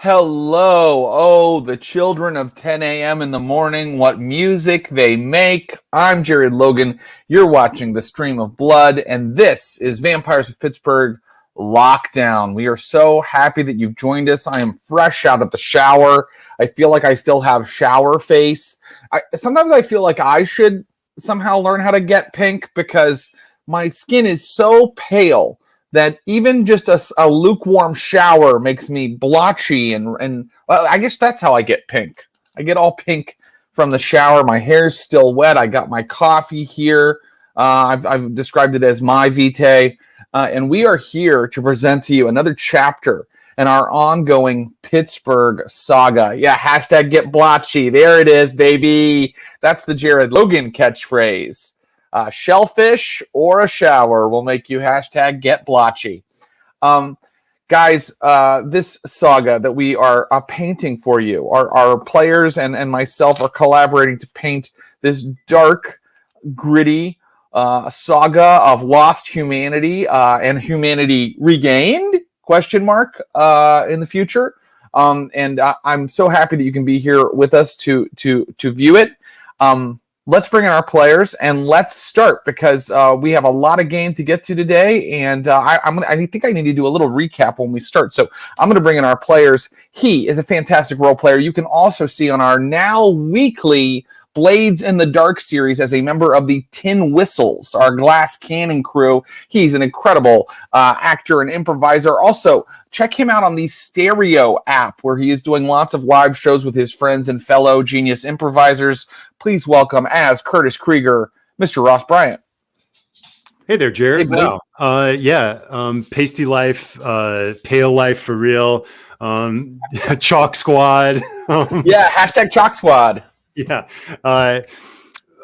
Hello. Oh, the children of 10 a.m. in the morning, what music they make. I'm Jared Logan. You're watching The Stream of Blood, and this is Vampires of Pittsburgh Lockdown. We are so happy that you've joined us. I am fresh out of the shower. I feel like I still have shower face. Sometimes I feel like I should somehow learn how to get pink because my skin is so pale that even just a lukewarm shower makes me blotchy and well, I guess that's how I get pink. I get all pink from the shower. My hair's still wet. I got my coffee here. I've described it as my vitae. And we are here to present to you another chapter in our ongoing Pittsburgh saga. Yeah, hashtag get blotchy. There it is, baby. That's the Jared Logan catchphrase. Shellfish or a shower will make you hashtag get blotchy. Guys, this saga that we are painting for you, our players and myself are collaborating to paint this dark, gritty saga of lost humanity and humanity regained, question mark, in the future. And I'm so happy that you can be here with us to view it. Let's bring in our players and let's start because we have a lot of game to get to today, and I think I need to do a little recap when we start. So I'm going to bring in our players. He is a fantastic role player. You can also see on our now weekly Blades in the Dark series as a member of the Tin Whistles, our glass cannon crew. He's an incredible actor and improviser. Also, check him out on the Stereo app where he is doing lots of live shows with his friends and fellow genius improvisers. Please welcome, as Curtis Krieger, Mr. Ross Bryant. Hey there, Jared. Hey, wow. Pasty life, pale life for real. Chalk squad. Yeah, hashtag Chalk Squad. Yeah.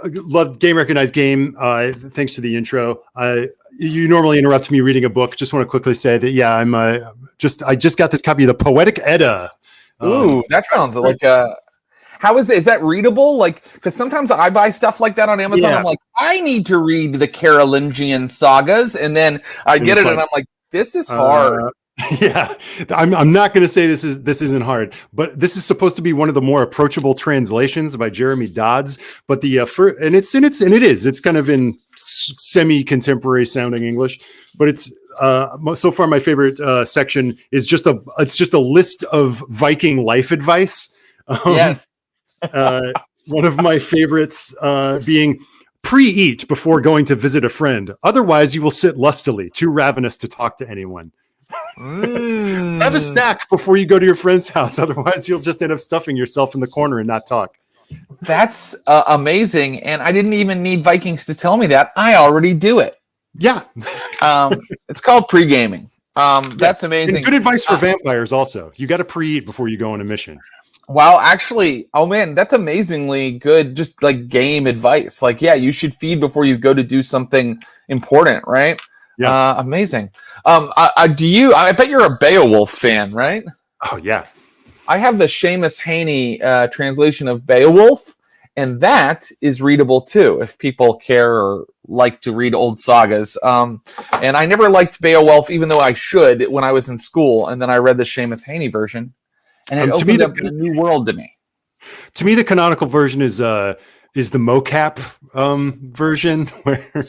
Loved Game Recognized Game. Thanks to the intro. You normally interrupt me reading a book. Just want to quickly say that, yeah, I just got this copy of the Poetic Edda. Ooh, that sounds like how is that readable? Like, because sometimes I buy stuff like that on Amazon. Yeah. I'm like, I need to read the Carolingian sagas, and then I get it, and I'm like, this is hard. Yeah, I'm not going to say this isn't hard, but this is supposed to be one of the more approachable translations by Jeremy Dodds. But it's kind of in semi-contemporary sounding English, but it's so far my favorite section is just a list of Viking life advice. Yes. One of my favorites being pre-eat before going to visit a friend. Otherwise, you will sit lustily, too ravenous to talk to anyone. Have a snack before you go to your friend's house. Otherwise, you'll just end up stuffing yourself in the corner and not talk. That's amazing. And I didn't even need Vikings to tell me that. I already do it. Yeah. It's called pre-gaming. That's amazing. And good advice for vampires also. You got to pre-eat before you go on a mission. Wow, actually, oh man, that's amazingly good, just like game advice. Like, yeah, you should feed before you go to do something important, right? Yeah. Amazing. I bet you're a Beowulf fan, right? Oh, yeah. I have the Seamus Heaney translation of Beowulf, and that is readable too, if people care or like to read old sagas. And I never liked Beowulf, even though I should, when I was in school, and then I read the Seamus Heaney version. And it opened up a new world to me. To me, the canonical version is the mocap version. Where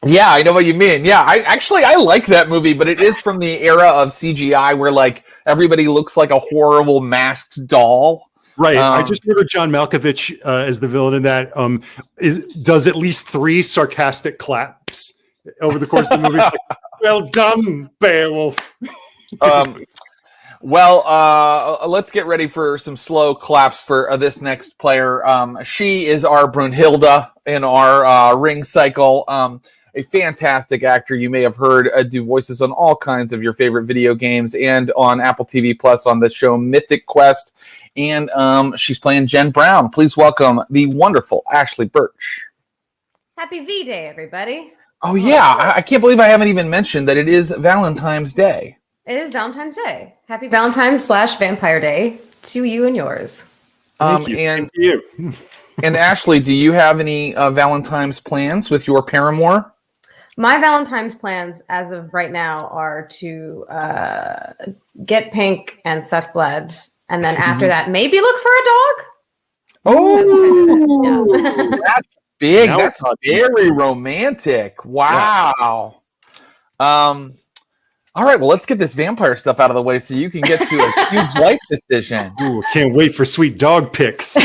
Yeah, I know what you mean. Yeah, I like that movie, but it is from the era of CGI where like everybody looks like a horrible masked doll. Right. I just remember John Malkovich as the villain in that does at least 3 sarcastic claps over the course of the movie. Like, well done, Beowulf. Well, let's get ready for some slow claps for this next player. She is our Brunhilde in our ring cycle. A fantastic actor. You may have heard do voices on all kinds of your favorite video games and on Apple TV Plus on the show Mythic Quest. And she's playing Jen Brown. Please welcome the wonderful Ashley Burch. Happy V-Day, everybody. Oh, yeah. I can't believe I haven't even mentioned that it is Valentine's Day. It is Valentine's Day. Happy Valentine's/Vampire Day to you and yours. Thank you. And to you. And Ashley, do you have any Valentine's plans with your paramour? My Valentine's plans as of right now are to get pink and suck blood. And then after that, maybe look for a dog. Oh, that's big. Now That's very romantic. Wow. All right, well, let's get this vampire stuff out of the way so you can get to a huge life decision. Ooh, can't wait for sweet dog pics.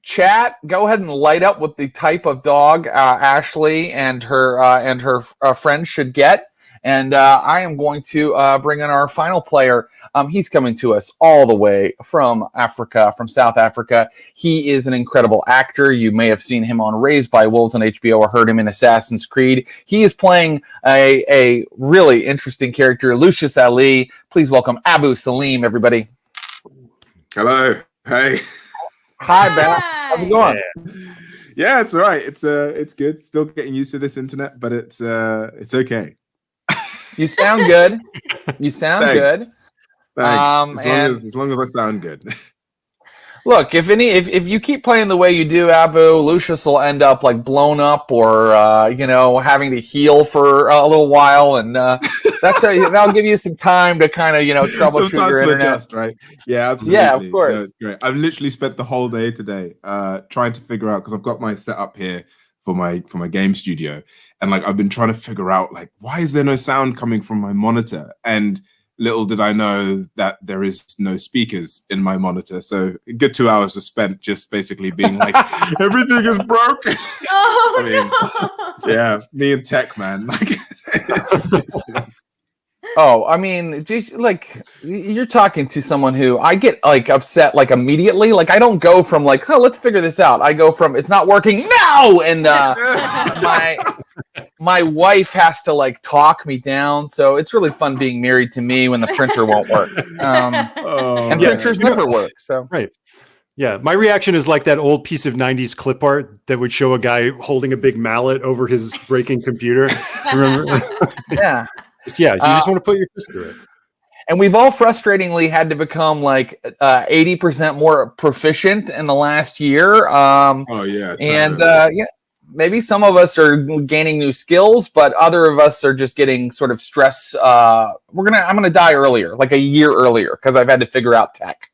Chat, go ahead and light up with the type of dog Ashley and her friends should get. And I am going to bring in our final player. He's coming to us all the way from Africa, from South Africa. He is an incredible actor. You may have seen him on Raised by Wolves on HBO or heard him in Assassin's Creed. He is playing a really interesting character, Lucius Ali. Please welcome Salim, everybody. Hello. Hey. Hi, Beth. How's it going? Yeah, it's all right. It's good. Still getting used to this internet, but it's okay. You sound good. You sound Thanks. good. Thanks. As long as I sound good. Look, if you keep playing the way you do, Lucius will end up like blown up or having to heal for a little while, and that'll give you some time to kind of troubleshoot your internet. Adjust, right? Yeah, absolutely. Yeah, of course. No, it's great. I've literally spent the whole day today trying to figure out, because I've got my setup here for my game studio, and like I've been trying to figure out like why is there no sound coming from my monitor, and little did I know that there is no speakers in my monitor. So a good 2 hours was spent just basically being like, everything is broken. Oh, no. Yeah, me and tech, man. Like, it's ridiculous. Oh, I mean, like you're talking to someone who I get like upset like immediately. Like I don't go from like, oh, let's figure this out. I go from it's not working now, and my wife has to like talk me down. So it's really fun being married to me when the printer won't work, and printers never work. So right. Yeah, my reaction is like that old piece of 90s clip art that would show a guy holding a big mallet over his breaking computer. Remember? Yeah. Yeah, you just want to put your fist through it. And we've all frustratingly had to become like 80% more proficient in the last year. Maybe some of us are gaining new skills, but other of us are just getting sort of stress. I'm gonna die earlier, like a year earlier, because I've had to figure out tech.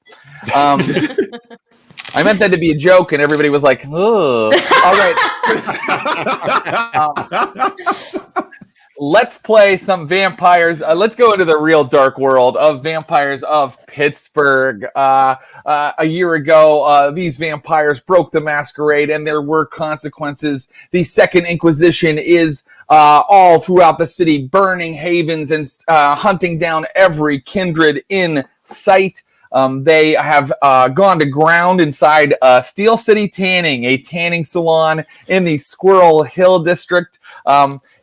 I meant that to be a joke, and everybody was like, "Oh, all right." Let's play some vampires. Let's go into the real dark world of vampires of Pittsburgh. A year ago, these vampires broke the Masquerade, and there were consequences. The Second Inquisition is all throughout the city, burning havens and hunting down every kindred in sight. They have gone to ground inside Steel City Tanning, a tanning salon in the Squirrel Hill district.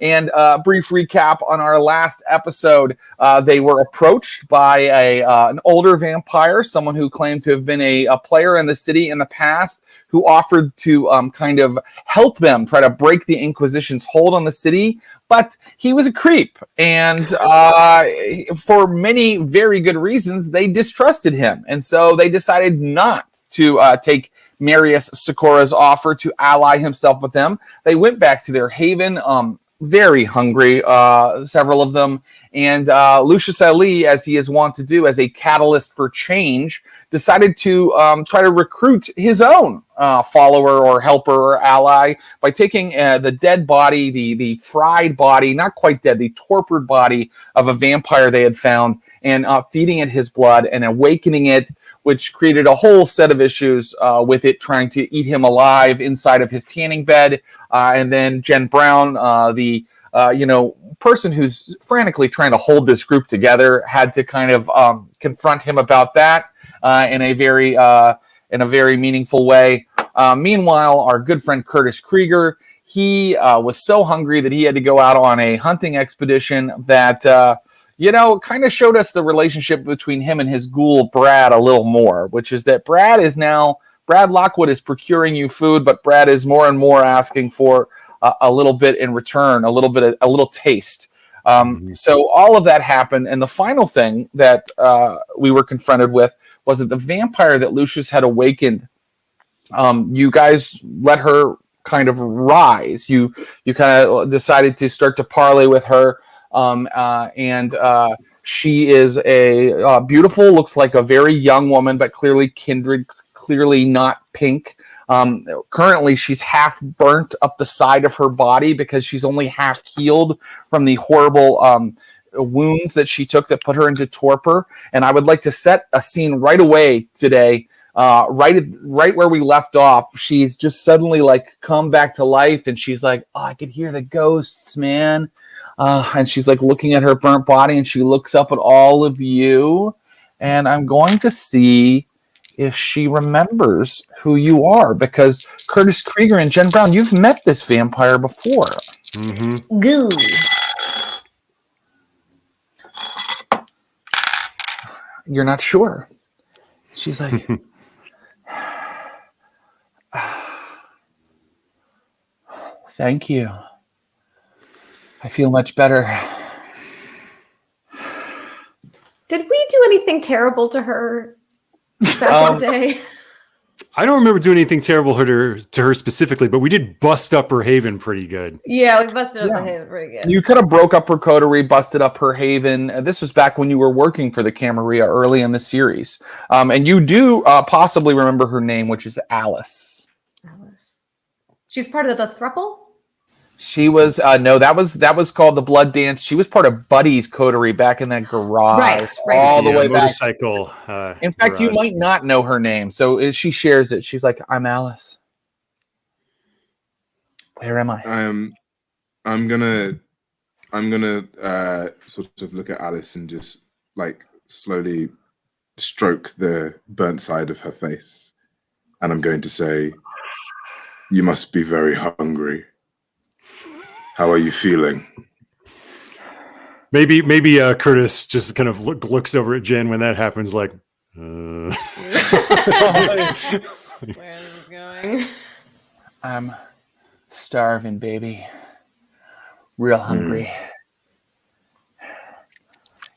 And a brief recap on our last episode, they were approached by an older vampire, someone who claimed to have been a player in the city in the past, who offered to kind of help them try to break the Inquisition's hold on the city. But he was a creep, and for many very good reasons, they distrusted him. And so they decided not to take Marius Sikора's offer to ally himself with them. They went back to their haven, very hungry, several of them. And Lucius Ali, as he is wont to do as a catalyst for change, decided to try to recruit his own follower or helper or ally by taking the dead body, the fried body, not quite dead, the torpid body of a vampire they had found, and feeding it his blood and awakening it, which created a whole set of issues with it trying to eat him alive inside of his tanning bed. And then Jen Brown, the person who's frantically trying to hold this group together, had to kind of confront him about that in a very meaningful way. Meanwhile, our good friend Curtis Krieger, he was so hungry that he had to go out on a hunting expedition that kind of showed us the relationship between him and his ghoul Brad a little more, which is that Brad Lockwood is procuring you food, but Brad is more and more asking for a little bit in return, a little taste. So all of that happened, and the final thing that we were confronted with was that the vampire that Lucius had awakened, you guys let her kind of rise. You kind of decided to start to parlay with her, and she is a beautiful, looks like a very young woman, but clearly kindred, clearly not pink. Currently, she's half burnt up the side of her body because she's only half healed from the horrible wounds that she took that put her into torpor. And I would like to set a scene right away today, right where we left off. She's just suddenly like come back to life, and she's like, "Oh, I could hear the ghosts, man." And she's like looking at her burnt body, and she looks up at all of you, and I'm going to see if she remembers who you are, because Curtis Krieger and Jen Brown, you've met this vampire before. Mm-hmm. Goo. You're not sure. She's like, thank you. I feel much better. Did we do anything terrible to her that day? I don't remember doing anything terrible to her specifically, but we did bust up her haven pretty good. Yeah, we busted up the haven pretty good. You kind of broke up her coterie, busted up her haven. This was back when you were working for the Camarilla early in the series. And you do possibly remember her name, which is Alice. Alice. She's part of the thruple? She was no, that was called the Blood Dance. She was part of Buddy's coterie back in that garage, right. all the way back. Motorcycle. In fact, you might not know her name, so she shares it. She's like, "I'm Alice. Where am I?" I'm gonna sort of look at Alice and just like slowly stroke the burnt side of her face, and I'm going to say, "You must be very hungry. How are you feeling?" Maybe Curtis just kind of looks over at Jen when that happens, like, Where is this going? I'm starving, baby. Real hungry.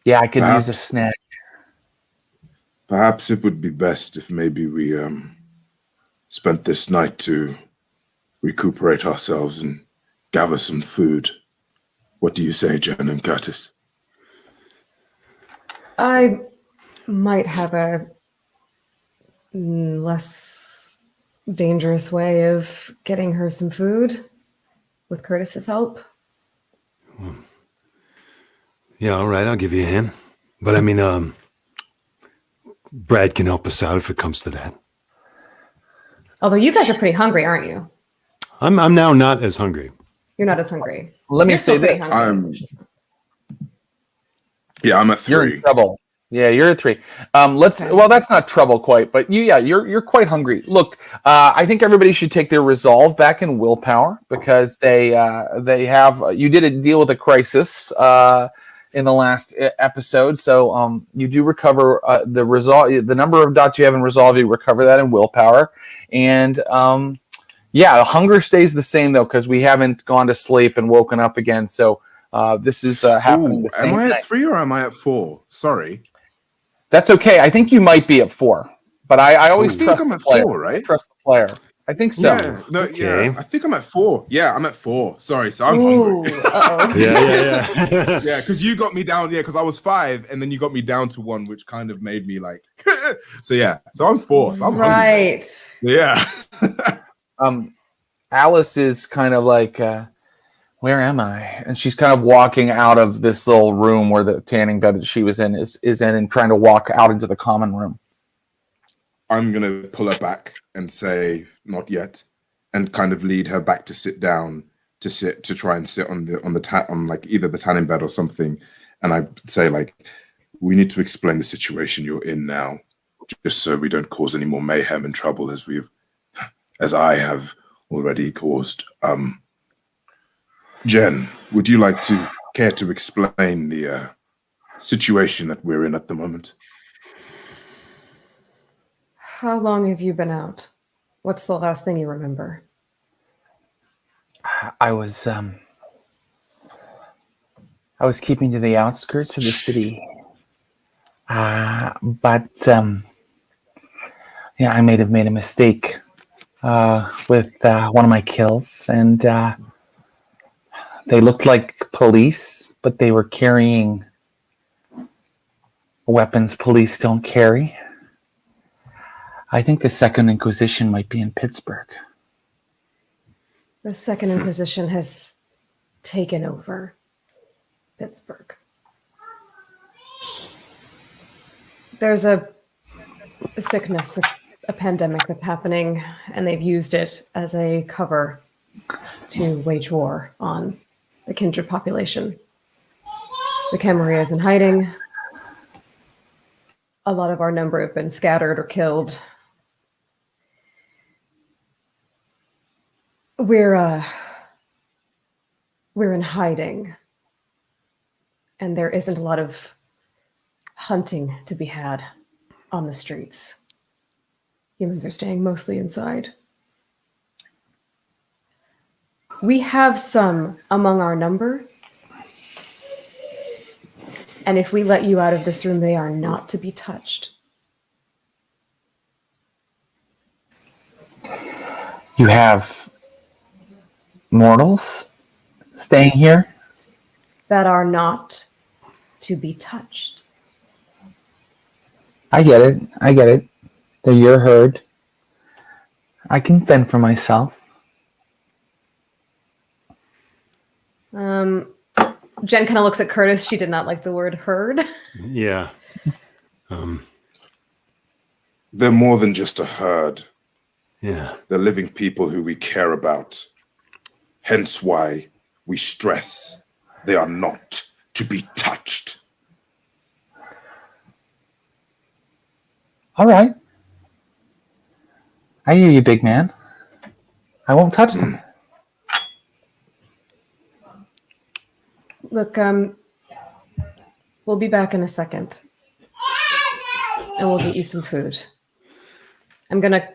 Yeah, I could use a snack. Perhaps it would be best if maybe we spent this night to recuperate ourselves and gather some food. What do you say, Jen and Curtis? I might have a less dangerous way of getting her some food with Curtis's help. yeah, all right, I'll give you a hand. But I mean, Brad can help us out if it comes to that. Although you guys are pretty hungry, aren't you? I'm now not as hungry. You're not as hungry. Let me You're still say pretty this. hungry. I'm at 3. You're in trouble. Yeah, you're at 3. Okay. Well, that's not trouble quite, but you're quite hungry. Look, I think everybody should take their resolve back in willpower, because they have you did a deal with a crisis in the last episode, so you do recover the resolve. The number of dots you have in resolve, you recover that in willpower, and the hunger stays the same though, because we haven't gone to sleep and woken up again. So this is happening the same. Am I night. at 3 or am I at 4? Sorry. That's okay. I think you might be at 4, but I always think trust I'm the at player. 4, right? I trust the player. I think so. Yeah, I think I'm at 4. Yeah, I'm at 4. Sorry, so I'm Ooh, hungry. uh-oh. Yeah. Yeah, because you got me down. Yeah, because I was 5, and then you got me down to 1, which kind of made me like. So I'm 4. So I'm hungry. Right. Yeah. Alice is kind of like, where am I? And she's kind of walking out of this little room where the tanning bed that she was in is in, and trying to walk out into the common room. I'm gonna pull her back and say not yet, and kind of lead her back to sit down to try and sit on like either the tanning bed or something. And I say, like, we need to explain the situation you're in now, just so we don't cause any more mayhem and trouble as I have already caused. Jen, would you like to care to explain the situation that we're in at the moment? How long have you been out? What's the last thing you remember? I was keeping to the outskirts of the city, but I may have made a mistake with one of my kills, and they looked like police, but they were carrying weapons police don't carry. I think the Second Inquisition might be in Pittsburgh. The Second Inquisition has taken over Pittsburgh. There's a sickness, a pandemic that's happening, and they've used it as a cover to wage war on the kindred population. The Camarilla is in hiding. A lot of our number have been scattered or killed. We're in hiding, and there isn't a lot of hunting to be had on the streets. Humans are staying mostly inside. We have some among our number, and if we let you out of this room, they are not to be touched. You have mortals staying here? That are not to be touched. I get it. They're your herd. I can fend for myself. Jen kind of looks at Curtis. She did not like the word herd. Yeah. They're more than just a herd. Yeah. They're living people who we care about. Hence why we stress they are not to be touched. All right. I hear you, big man. I won't touch them. Look, we'll be back in a second. And we'll get you some food. I'm going to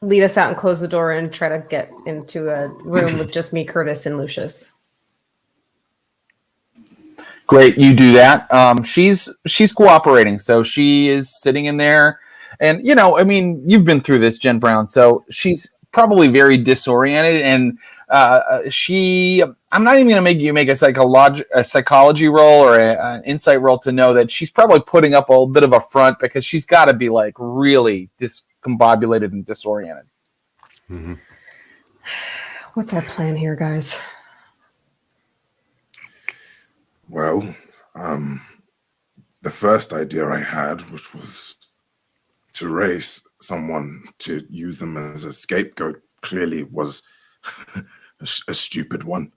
lead us out and close the door and try to get into a room with just me, Curtis, and Lucius. Great, you do that. She's cooperating, so she is sitting in there. And, you know, I mean, you've been through this, Jen Brown, so she's probably very disoriented. And I'm not even going to make a psychology roll or an insight roll to know that she's probably putting up a bit of a front because she's got to be like really discombobulated and disoriented. Mm-hmm. What's our plan here, guys? Well, the first idea I had, which was to raise someone to use them as a scapegoat, clearly was a stupid one.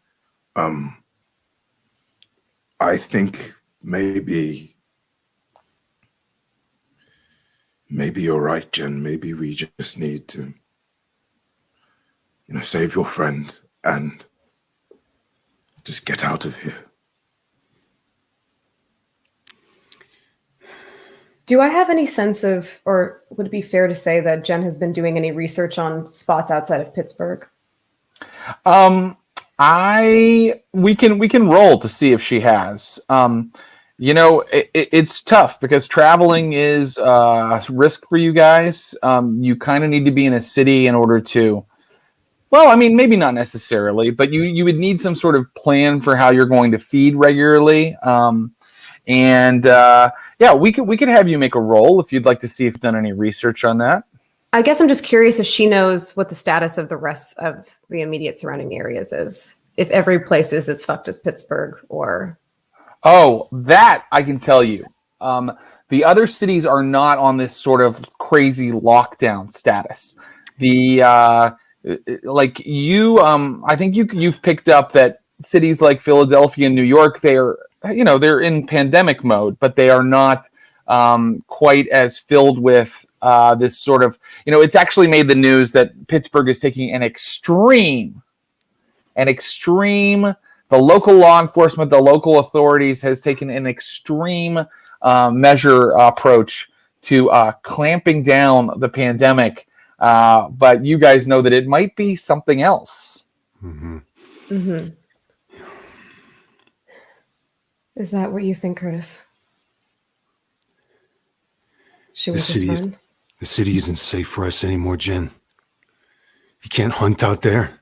I think maybe you're right, Jen. Maybe we just need to, save your friend and just get out of here. Do I have any sense of, or would it be fair to say that Jen has been doing any research on spots outside of Pittsburgh? We can roll to see if she has. It's tough because traveling is a risk for you guys. You kind of need to be in a city in order to, well, I mean, maybe not necessarily, but you would need some sort of plan for how you're going to feed regularly. We could have you make a roll if you'd like to see if you've done any research on that. I guess I'm just curious if she knows what the status of the rest of the immediate surrounding areas is. If every place is as fucked as Pittsburgh or... Oh, that I can tell you. The other cities are not on this sort of crazy lockdown status. I think you've picked up that cities like Philadelphia and New York, they're in pandemic mode, but they are not quite as filled with this sort of, it's actually made the news that Pittsburgh is taking an extreme, the local law enforcement, the local authorities has taken an extreme measure approach to clamping down the pandemic. But you guys know that it might be something else. Mm-hmm. Mm-hmm. Is that what you think, Curtis? She was his friend? The city isn't safe for us anymore, Jen. You can't hunt out there.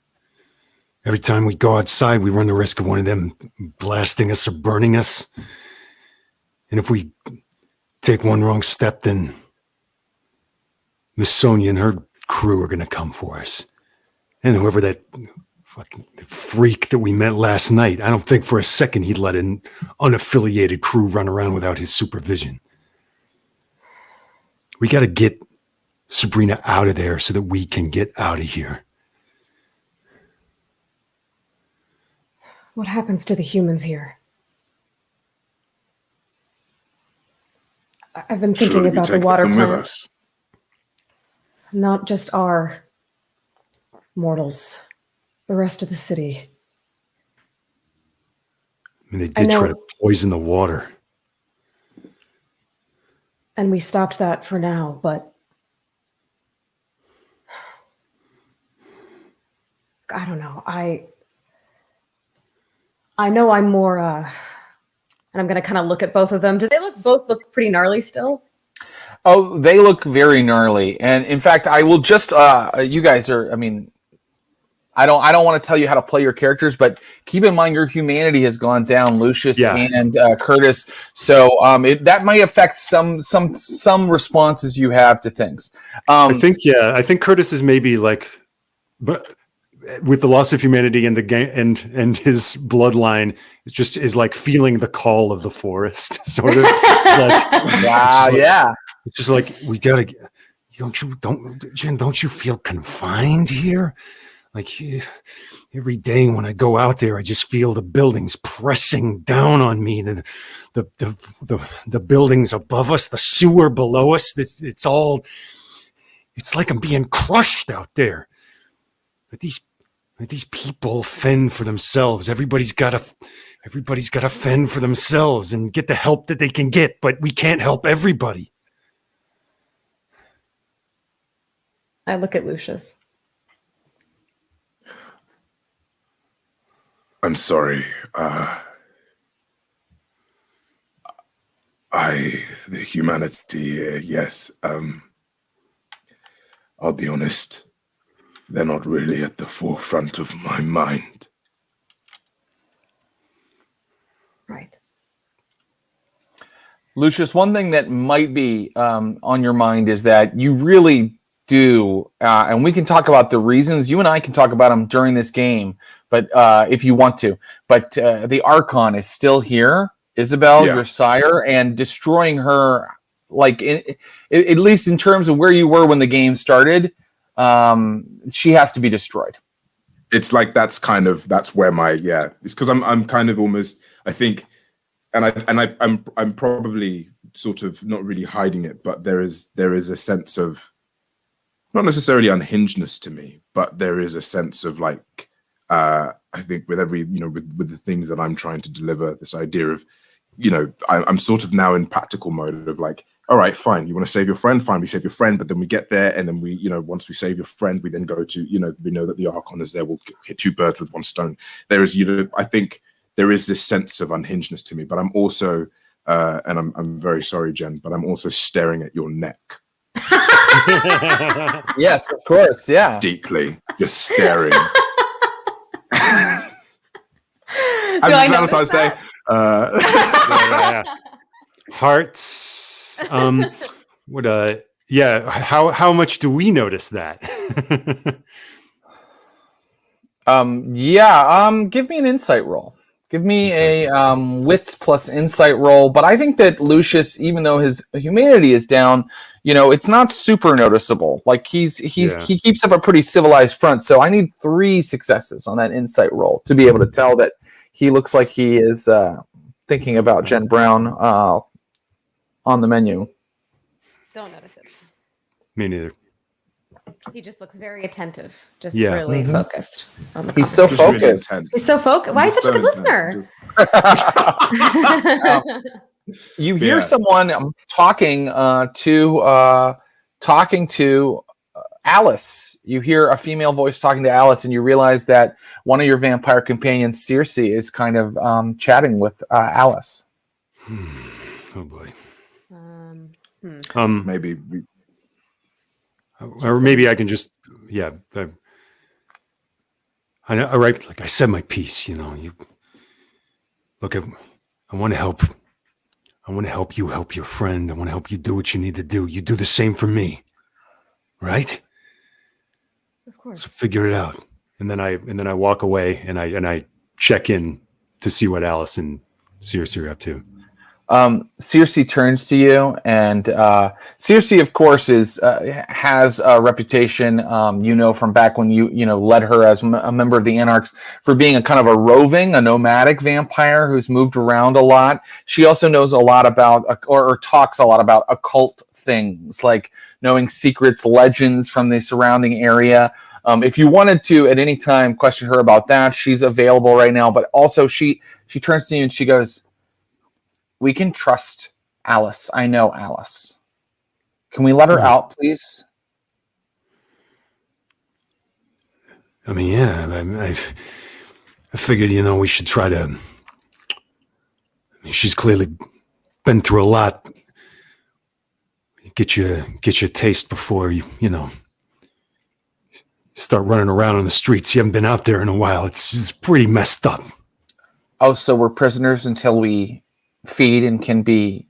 Every time we go outside, we run the risk of one of them blasting us or burning us. And if we take one wrong step, then Miss Sonia and her crew are going to come for us. And whoever that fucking freak that we met last night, I don't think for a second he'd let an unaffiliated crew run around without his supervision. We got to get Sabrina out of there so that we can get out of here. What happens to the humans here? I've been thinking Surely we about the take water them with plant. us. Not just our mortals, the rest of the city. I mean, they did try to poison the water. And we stopped that for now, but I don't know. I know I'm more, and I'm going to kind of look at both of them. Do they both look pretty gnarly still? Oh, they look very gnarly. And in fact, I will just, you guys are, I mean, I don't want to tell you how to play your characters, but keep in mind your humanity has gone down, Lucius and Curtis. So that might affect some responses you have to things. I think Curtis is maybe like, but with the loss of humanity and the game and his bloodline, is like feeling the call of the forest, sort of. It's just like we gotta. Don't you feel confined here? Like every day when I go out there, I just feel the buildings pressing down on me. The buildings above us, the sewer below us. It's like I'm being crushed out there. Let these people fend for themselves. Everybody's got to fend for themselves and get the help that they can get. But we can't help everybody. I look at Lucius. I'm sorry. The humanity here, yes. I'll be honest. They're not really at the forefront of my mind. Right. Lucius, one thing that might be on your mind is that you really do, and we can talk about the reasons. You and I can talk about them during this game, but if you want to. But the Archon is still here, Isabel, your sire, and destroying her, like at least in terms of where you were when the game started. She has to be destroyed. It's like that's where my it's because I'm kind of almost, I think, I'm probably sort of not really hiding it, but there is a sense of not necessarily unhingedness to me, but there is a sense of like I think with every with the things that I'm trying to deliver, this idea of I'm sort of now in practical mode of like, all right, fine. You want to save your friend? Fine, we save your friend. But then we get there, and then we, once we save your friend, we then go to, we know that the Archon is there. We'll hit two birds with one stone. There is, I think there is this sense of unhingedness to me. But I'm also, and I'm very sorry, Jen, but I'm also staring at your neck. Yes, of course, yeah. Deeply, just staring. Do I know Valentine's Day. Hearts. How much do we notice that? Give me an insight roll. Give me a wits plus insight roll. But I think that Lucius, even though his humanity is down, it's not super noticeable. Like he keeps up a pretty civilized front. So I need 3 successes on that insight roll to be able to tell that he looks like he is thinking about Jen Brown on the menu. Don't notice it. Me neither. He just looks very attentive, just really focused on the He's so focused. He's so focused. Why is he such a good listener? You hear someone talking to Alice. You hear a female voice talking to Alice, and you realize that one of your vampire companions, Circe, is kind of chatting with Alice. Oh boy. Maybe or maybe I can just I know, all right. Like I said, my piece. You look. I want to help. I want to help you help your friend. I want to help you do what you need to do. You do the same for me, right? Of course. So figure it out. And then I walk away and I check in to see what Alice and Circe are up to. Circe turns to you, and Circe, of course, has a reputation, from back when you led her as a member of the Anarchs for being a kind of a nomadic vampire who's moved around a lot. She also knows a lot about, or talks a lot about occult things, like knowing secrets, legends from the surrounding area. If you wanted to at any time question her about that, she's available right now. But also, she turns to you and she goes, "We can trust Alice. I know Alice. Can we let her out, please?" I mean, yeah, I figured, we should try to. I mean, she's clearly been through a lot. Get your taste before you start running around on the streets. You haven't been out there in a while. It's pretty messed up. Oh, so we're prisoners until we feed and can be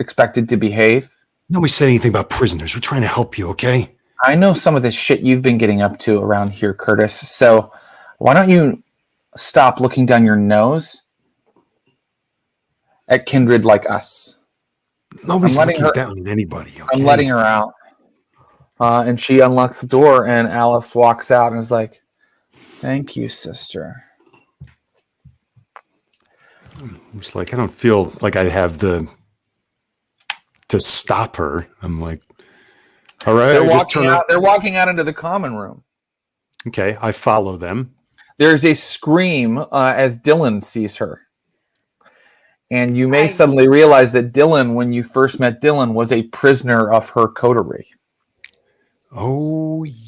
expected to behave? Nobody said anything about prisoners. We're trying to help you, okay? I know some of the shit you've been getting up to around here, Curtis. So why don't you stop looking down your nose at kindred like us? Nobody's looking down at anybody, okay? I'm letting her out. And she unlocks the door, and Alice walks out and is like, "Thank you, sister." I'm just like, I don't feel like I have to stop her. I'm like, all right. They're walking out into the common room. Okay, I follow them. There's a scream as Dylan sees her. And you may suddenly realize that Dylan, when you first met Dylan, was a prisoner of her coterie. Oh, yeah.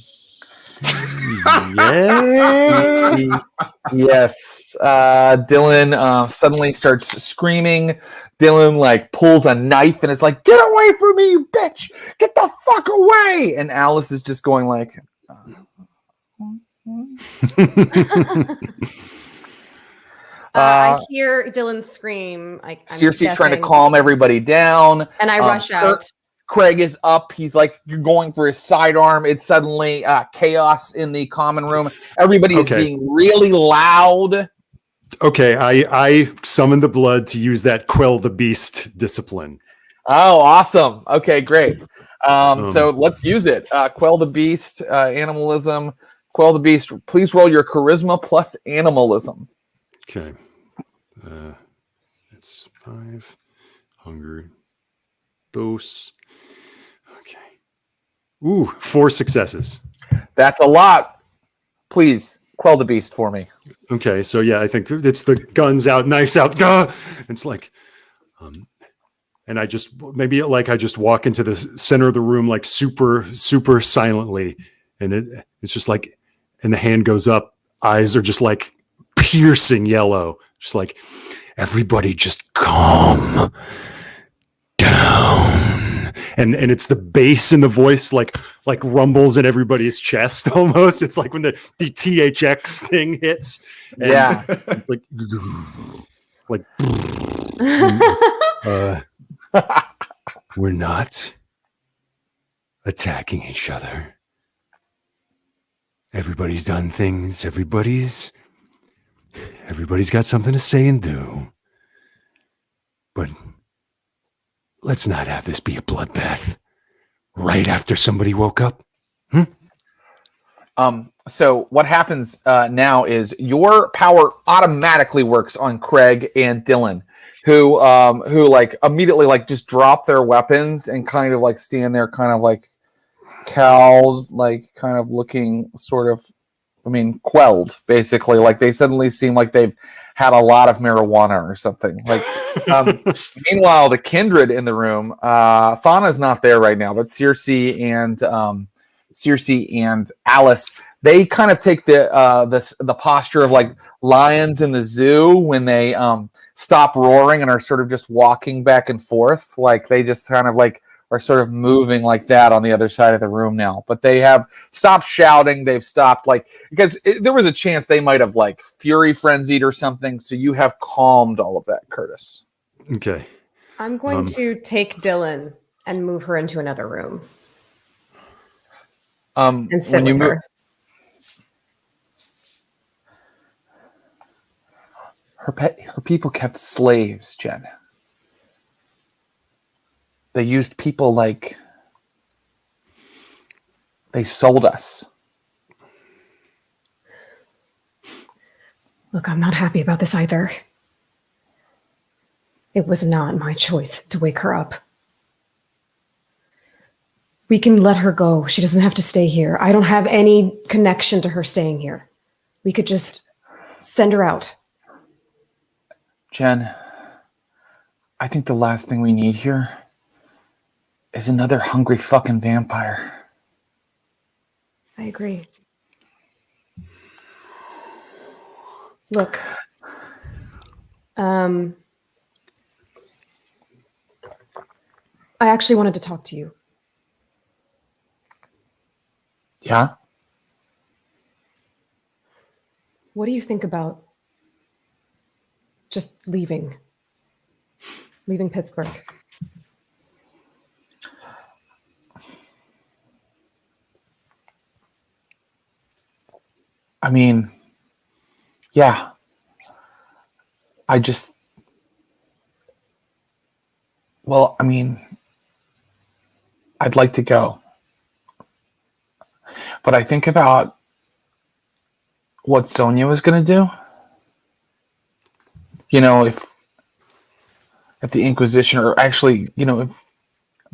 Yes. Dylan suddenly starts screaming. Dylan pulls a knife and it's like, "Get away from me, you bitch! Get the fuck away!" And Alice is just going like, I hear Dylan scream. Circe's trying to calm everybody down. And I rush out. Craig is up. He's going for his sidearm. It's suddenly chaos in the common room. Everybody is being really loud. Okay, I summon the blood to use that quell the beast discipline. Oh, awesome. Okay, great. So let's use it. Quell the beast, animalism. Quell the beast. Please roll your charisma plus animalism. Okay. That's 5. Hunger. Dose. Okay. Ooh, 4 successes. That's a lot. Please quell the beast for me. Okay, so yeah, I think it's the guns out, knives out. It's like, and I just walk into the center of the room super, super silently, and it's just like, and the hand goes up, eyes are just like piercing yellow, just like, everybody just calm down. And it's the bass in the voice like rumbles in everybody's chest almost. It's like when the THX thing hits. Yeah. It's like we're not attacking each other. Everybody's done things. Everybody's got something to say and do. But let's not have this be a bloodbath right after somebody woke up. So what happens now is your power automatically works on Craig and Dylan, who immediately just drop their weapons and kind of stand there kind of cowed, kind of looking sort of, quelled, basically. They suddenly seem like they've had a lot of marijuana or something. Meanwhile, the kindred in the room, Fauna's not there right now, but Circe and Alice, they kind of take the posture of lions in the zoo when they stop roaring and are sort of just walking back and forth. They just kind of are are sort of moving like that on the other side of the room now. But they have stopped shouting. They've stopped because there was a chance they might have fury frenzied or something. So you have calmed all of that, Curtis. Okay. I'm going to take Dylan and move her into another room. And sit with her. Her people kept slaves, Jen. They used people they sold us. Look, I'm not happy about this either. It was not my choice to wake her up. We can let her go. She doesn't have to stay here. I don't have any connection to her staying here. We could just send her out. Jen, I think the last thing we need here is another hungry fucking vampire. I agree. Look, I actually wanted to talk to you. Yeah? What do you think about just leaving Pittsburgh? I mean, yeah. I'd like to go. But I think about what Sonia was going to do. If the Inquisition, or actually, if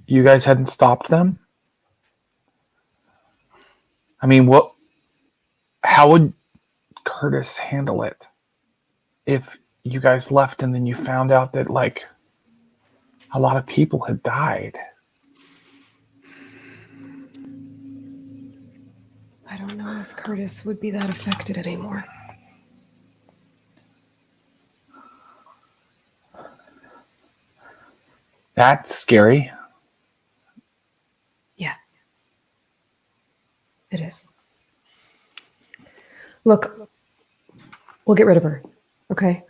you guys hadn't stopped them. I mean, how would Curtis handle it if you guys left and then you found out that a lot of people had died? I don't know if Curtis would be that affected anymore. That's scary. Yeah. It is. Look, we'll get rid of her, okay?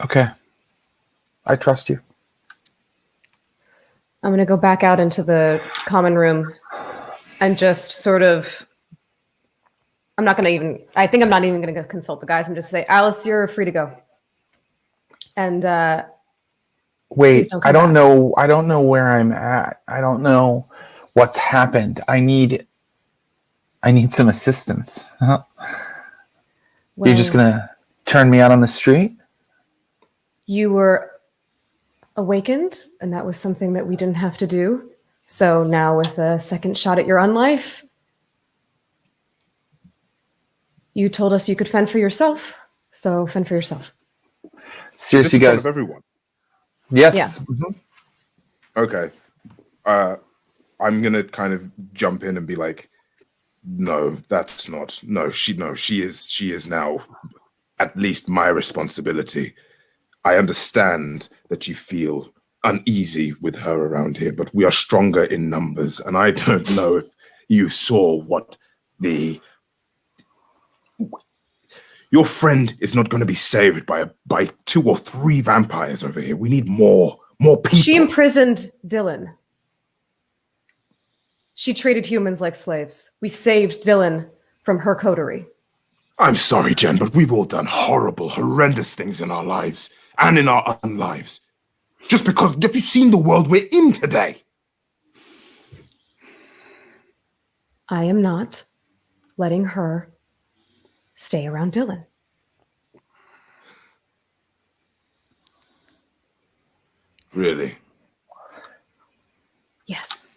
Okay. I trust you. I'm going to go back out into the common room and just sort of, I think I'm not even going to consult the guys. I'm just say, Alice, you're free to go. And wait, I don't back. I don't know where I'm at. I don't know what's happened. I need some assistance. You're just going to turn me out on the street? You were awakened, and that was something that we didn't have to do. So now with a second shot at your own life, you told us you could fend for yourself. So fend for yourself. Seriously, guys. guys. Of everyone. Yes. Yeah. Mm-hmm. Okay. I'm gonna kind of jump in and be like, no, that's not. No, she is now at least my responsibility. I understand that you feel uneasy with her around here, but we are stronger in numbers, and I don't know if you saw what your friend is not going to be saved by 2 or 3 vampires over here. We need more people. She imprisoned Dylan. She treated humans like slaves. We saved Dylan from her coterie. I'm sorry, Jen, but we've all done horrible, horrendous things in our lives and in our own lives. Just because, have you seen the world we're in today? I am not letting her stay around Dylan. Really? Yes,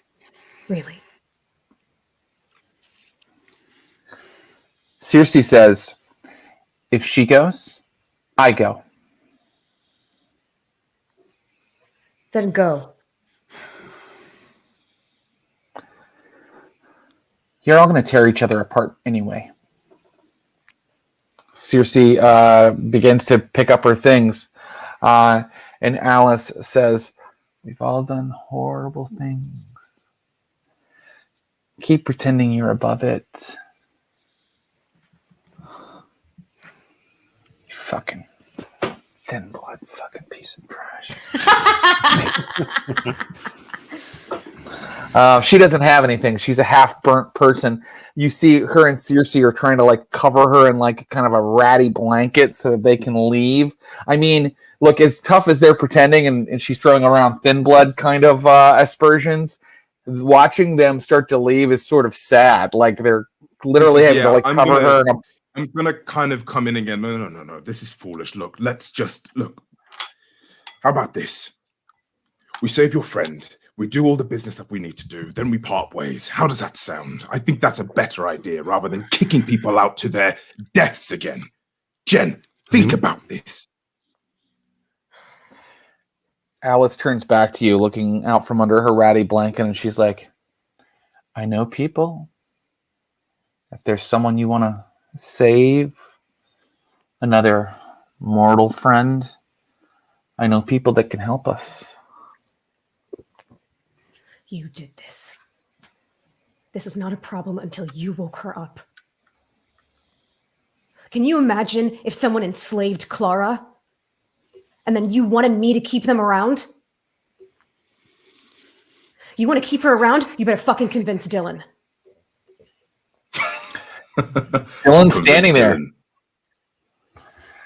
really. Circe says, if she goes, I go. Then go. You're all going to tear each other apart anyway. Circe begins to pick up her things. And Alice says, We've all done horrible things. Keep pretending you're above it. You fucking thin blood fucking piece of trash. She doesn't have anything. She's a half-burnt person. You see her and Circe are trying to like cover her in like kind of a ratty blanket so that they can leave. I mean, look, as tough as they're pretending, and she's throwing around thin blood kind of aspersions, watching them start to leave is sort of sad. Like they're literally having to like cover her. I'm gonna kind of come in again. No. This is foolish. Look, let's just look. How about this? We save your friend. We do all the business that we need to do. Then we part ways. How does that sound? I think that's a better idea rather than kicking people out to their deaths again. Jen, think about this. Alice turns back to you, looking out from under her ratty blanket, and she's like, I know people. If there's someone you want to save, another mortal friend, I know people that can help us. You did this. This was not a problem until you woke her up. Can you imagine if someone enslaved Clara and then you wanted me to keep them around? You want to keep her around? You better fucking convince Dylan. Dylan's standing there. And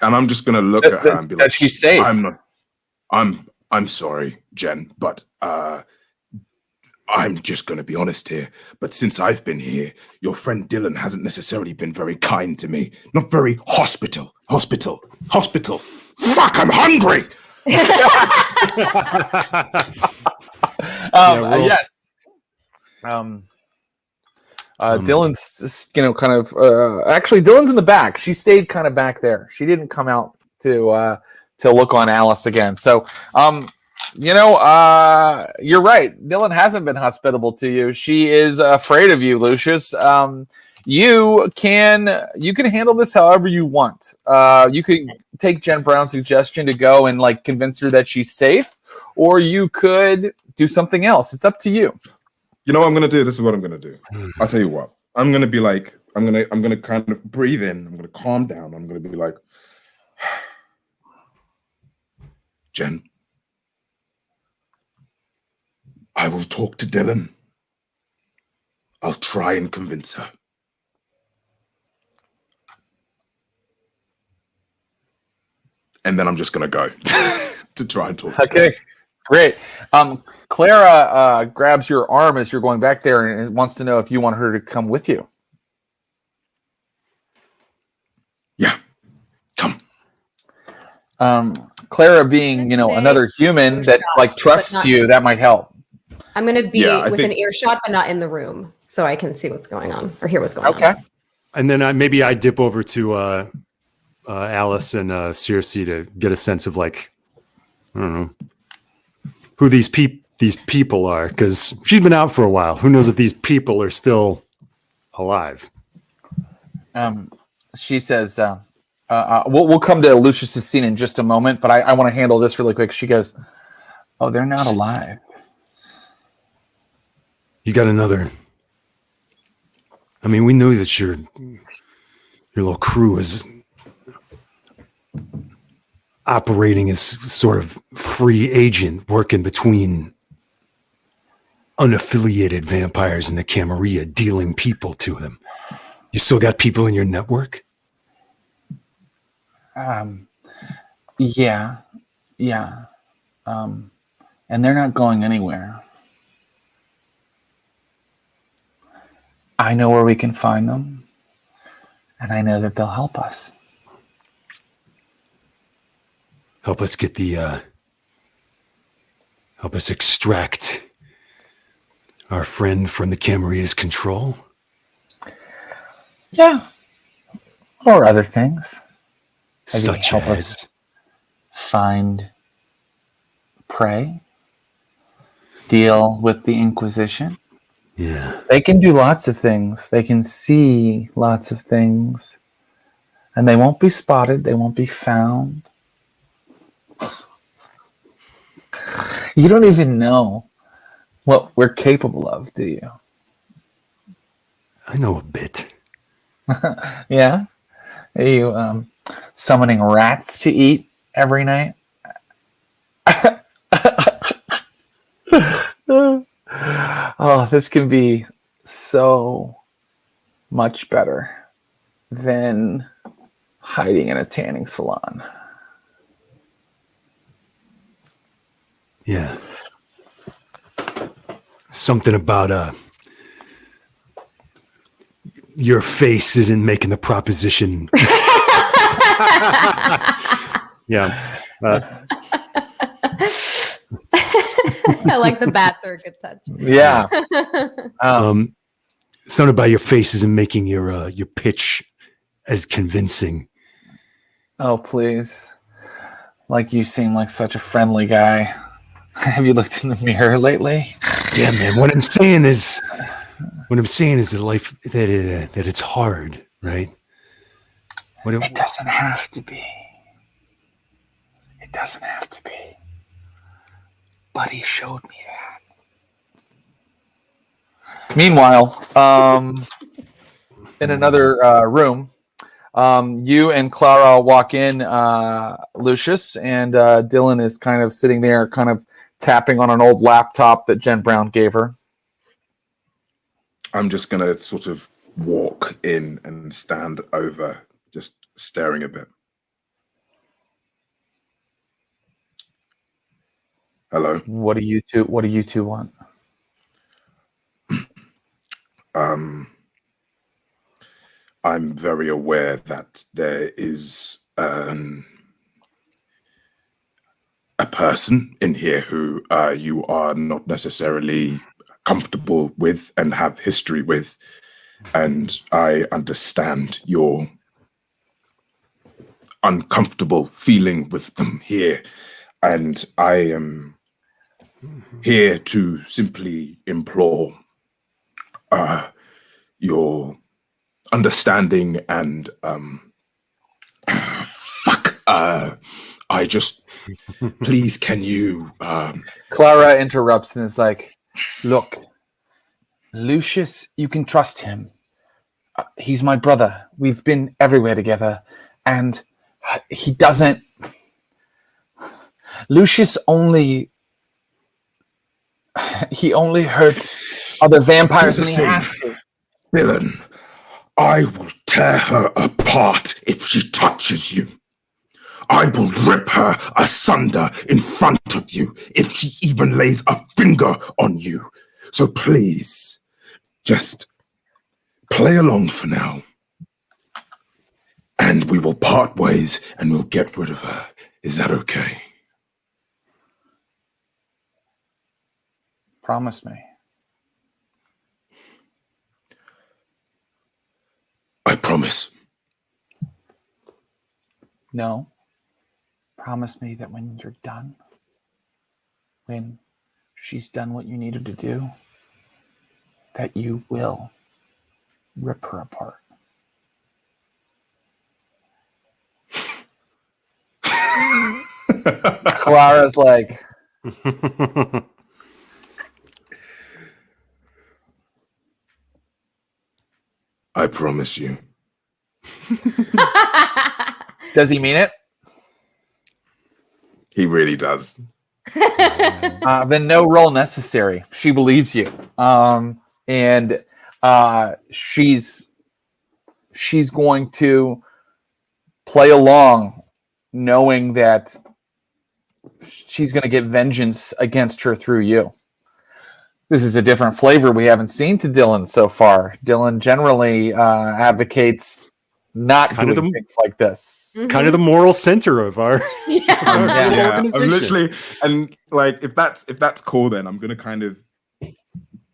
I'm just going to look at her and be like, she's safe. I'm sorry, Jen, but I'm just going to be honest here. But since I've been here, your friend Dylan hasn't necessarily been very kind to me. Not very hospital. Fuck, I'm hungry. Yes. Dylan's just, kind of actually Dylan's in the back. She stayed kind of back there. She didn't come out to look on Alice again. So you're right. Dylan hasn't been hospitable to you. She is afraid of you, Lucius. You can handle this however you want. You could take Jen Brown's suggestion to go and like convince her that she's safe, or you could do something else. It's up to you. You know what I'm gonna do? This is what I'm gonna do. I'll tell you what. I'm gonna be like, I'm gonna kind of breathe in. I'm gonna calm down. I'm gonna be like, Jen, I will talk to Dylan. I'll try and convince her. And then I'm just gonna go to try and talk. Okay, great. Clara grabs your arm as you're going back there and wants to know if you want her to come with you. Yeah, come. Clara being, another human that like trusts you, that might help. I'm going to be within earshot, but not in the room, so I can see what's going on or hear what's going on. Okay. And then I dip over to Alice and Circe to get a sense of like, I don't know, who these people are, because she's been out for a while. Who knows if these people are still alive? She says, we'll come to Lucius's scene in just a moment, but I want to handle this really quick. She goes, oh, they're not alive. You got another. I mean, we know that your little crew is operating as sort of free agent working between unaffiliated vampires and the Camarilla, dealing people to them. You still got people in your network? Yeah. And they're not going anywhere. I know where we can find them, and I know that they'll help us. Help us get help us extract our friend from the Camarilla's control? Yeah. Or other things. Maybe Such help as us find prey, deal with the Inquisition. Yeah. They can do lots of things. They can see lots of things. And they won't be spotted. They won't be found. You don't even know what we're capable of, do you? I know a bit. Yeah? Are you summoning rats to eat every night? Oh, this can be so much better than hiding in a tanning salon. Yeah. Something about your face isn't making the proposition. Yeah. I like the bats are a good touch. Yeah. Something about your face isn't making your pitch as convincing. Oh, please. Like, you seem like such a friendly guy. Have you looked in the mirror lately? Yeah, man. What I'm saying is that life that it's hard, right? It doesn't have to be. It doesn't have to be. But he showed me that. Meanwhile, in another room, you and Clara walk in, Lucius, and Dylan is kind of sitting there, kind of tapping on an old laptop that Jen Brown gave her. I'm just going to sort of walk in and stand over, just staring a bit. Hello. What do you two want? I'm very aware that there is a person in here who you are not necessarily comfortable with and have history with, and I understand your uncomfortable feeling with them here, and I am here to simply implore your understanding and I just please can you Clara interrupts and is like, look, Lucius, you can trust him. He's my brother. We've been everywhere together, and he doesn't. Lucius only hurts other vampires when he has to. Dylan, I will tear her apart if she touches you. I will rip her asunder in front of you if she even lays a finger on you. So please, just play along for now. And we will part ways and we'll get rid of her. Is that okay? Promise me. I promise. No. Promise me that when you're done, when she's done what you need her to do, that you will rip her apart. Clara's like, I promise you. does he mean it? He really does. Then no roll necessary. She believes you. And she's going to play along knowing that she's going to get vengeance against her through you. This is a different flavor we haven't seen to Dylan so far. Dylan generally advocates not doing things like this. Mm-hmm. Kind of the moral center of our, Yeah, organization. I'm literally, and like if that's cool, then I'm gonna kind of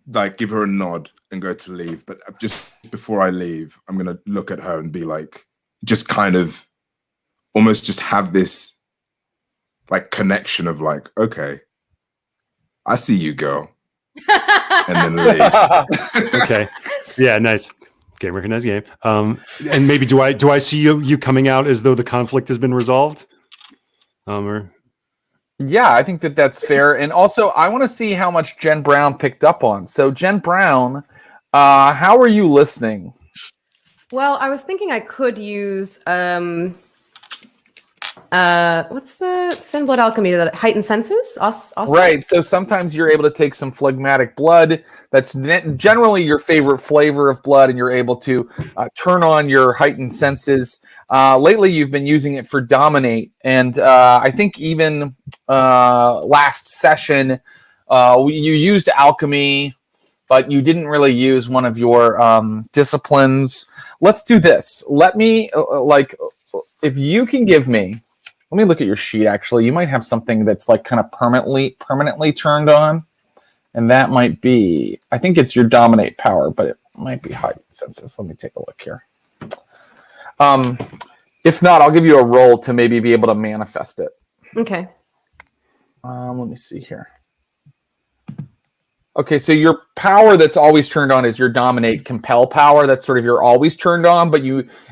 like give her a nod and go to leave. But just before I leave, I'm gonna look at her and be like, just kind of almost just have this like connection of like, okay, I see you, girl, and then leave. Okay. Yeah, nice. Game recognized game. And maybe do I see you coming out as though the conflict has been resolved? Or Yeah, I think that that's fair. And also, I want to see how much Jen Brown picked up on. So, Jen Brown, how are you listening? Well, I was thinking I could use what's the thin blood alchemy that heightened senses? Right. So sometimes you're able to take some phlegmatic blood. That's generally your favorite flavor of blood, and you're able to turn on your heightened senses. Lately, you've been using it for dominate, and I think even last session you used alchemy, but you didn't really use one of your disciplines. Let's do this. Let me if you can give me. Let me look at your sheet. Actually, you might have something that's like kind of permanently turned on, and that might be. I think it's your dominate power, but it might be heightened senses. Let me take a look here. If not, I'll give you a roll to maybe be able to manifest it. Okay. Let me see here. Okay, so your power that's always turned on is your dominate compel power. That's sort of your always turned on, but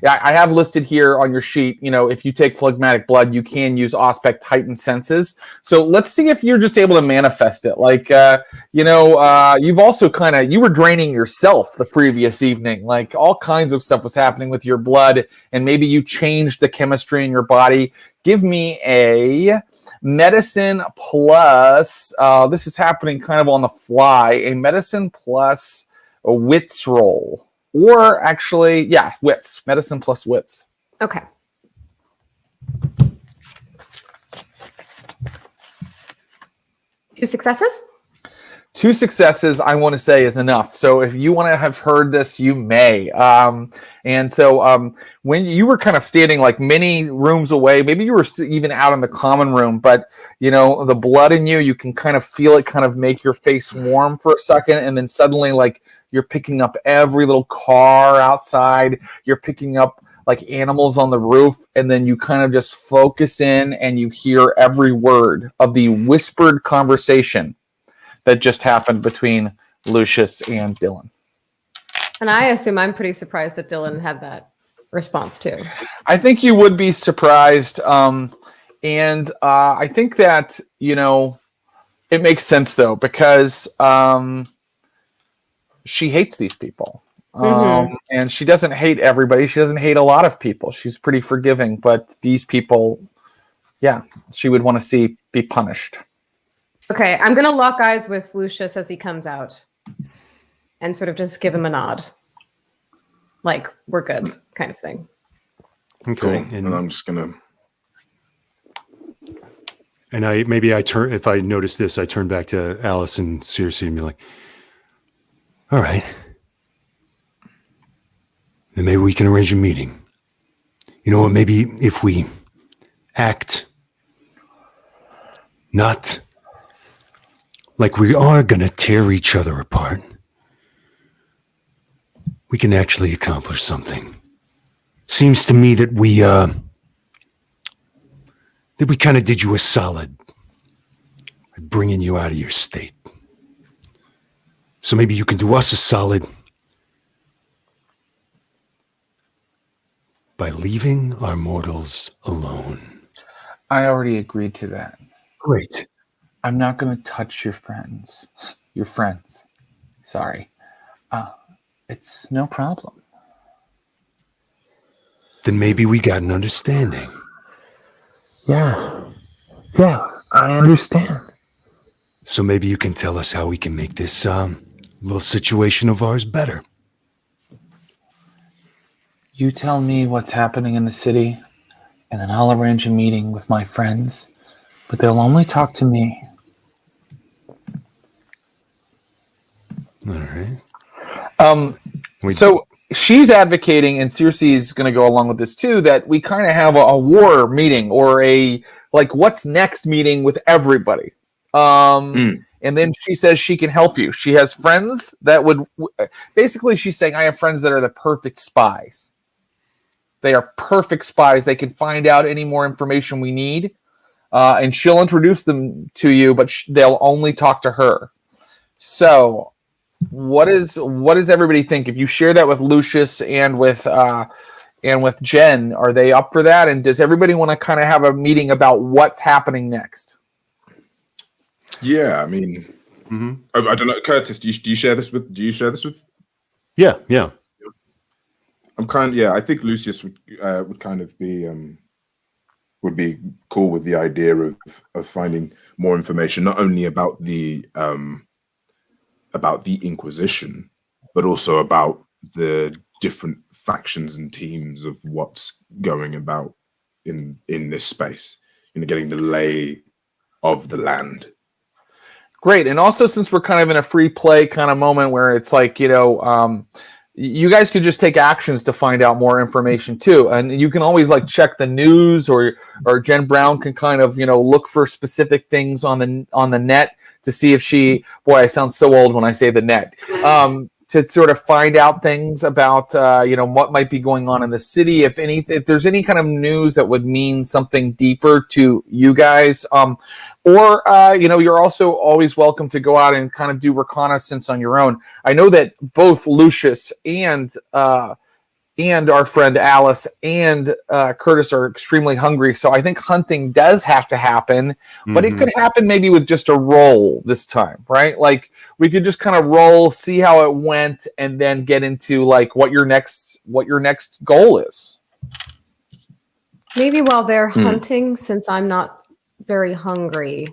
I have listed here on your sheet, if you take phlegmatic blood, you can use aspect heightened senses. So let's see if you're just able to manifest it. You've also you were draining yourself the previous evening. Like all kinds of stuff was happening with your blood, and maybe you changed the chemistry in your body. Give me a medicine plus, this is happening kind of on the fly, a medicine plus a wits roll. Or actually, wits. Medicine plus wits. Okay. Two successes? Two successes, I want to say, is enough. So if you want to have heard this, you may. And so when you were kind of standing like many rooms away, maybe you were even out in the common room, but, the blood in you can kind of feel it kind of make your face warm for a second. And then suddenly, like, you're picking up every little car outside. You're picking up like animals on the roof. And then you kind of just focus in and you hear every word of the whispered conversation that just happened between Lucius and Dylan. And I assume I'm pretty surprised that Dylan had that response too. I think you would be surprised. And I think that, it makes sense though, because she hates these people. And she doesn't hate everybody. She doesn't hate a lot of people. She's pretty forgiving, but these people, she would want to see be punished. Okay, I'm going to lock eyes with Lucius as he comes out and sort of just give him a nod. Like, we're good kind of thing. Okay. Cool. And I'm just going to... And if I notice this, I turn back to Alice and Circe and be like, all right. Then maybe we can arrange a meeting. You know what? Maybe if we act not like we are going to tear each other apart, we can actually accomplish something. Seems to me that we kind of did you a solid by bringing you out of your state. So maybe you can do us a solid by leaving our mortals alone. I already agreed to that. Great. I'm not going to touch your friends. Your friends. Sorry. It's no problem. Then maybe we got an understanding. Yeah, I understand. So maybe you can tell us how we can make this little situation of ours better. You tell me what's happening in the city, and then I'll arrange a meeting with my friends, but they'll only talk to me. All right. So she's advocating, and Circe is going to go along with this too, that we kind of have a war meeting or a what's next meeting with everybody. And then she says she can help you. She has friends that would basically, she's saying, I have friends that are the perfect spies. They are perfect spies. They can find out any more information we need. And she'll introduce them to you, but they'll only talk to her. So what does everybody think? If you share that with Lucius and with Jen, are they up for that? And does everybody want to kind of have a meeting about what's happening next? Yeah, I mean, I don't know, Curtis. Do you share this with? Do you share this with? Yeah. I'm kind of, yeah. I think Lucius would kind of be would be cool with the idea of finding more information, not only about the Inquisition, but also about the different factions and teams of what's going about in this space. Getting the lay of the land. Great. And also, since we're kind of in a free play kind of moment where it's like, you guys could just take actions to find out more information too. And you can always like check the news, or Jen Brown can kind of, look for specific things on the net to see if she, boy, I sound so old when I say the net, to sort of find out things about, what might be going on in the city. If there's any kind of news that would mean something deeper to you guys, or you're also always welcome to go out and kind of do reconnaissance on your own. I know that both Lucius and our friend Alice and Curtis are extremely hungry, so I think hunting does have to happen, but it could happen maybe with just a roll this time, right? Like we could just kind of roll, see how it went, and then get into like what your next goal is. Maybe while they're hunting, since I'm not very hungry,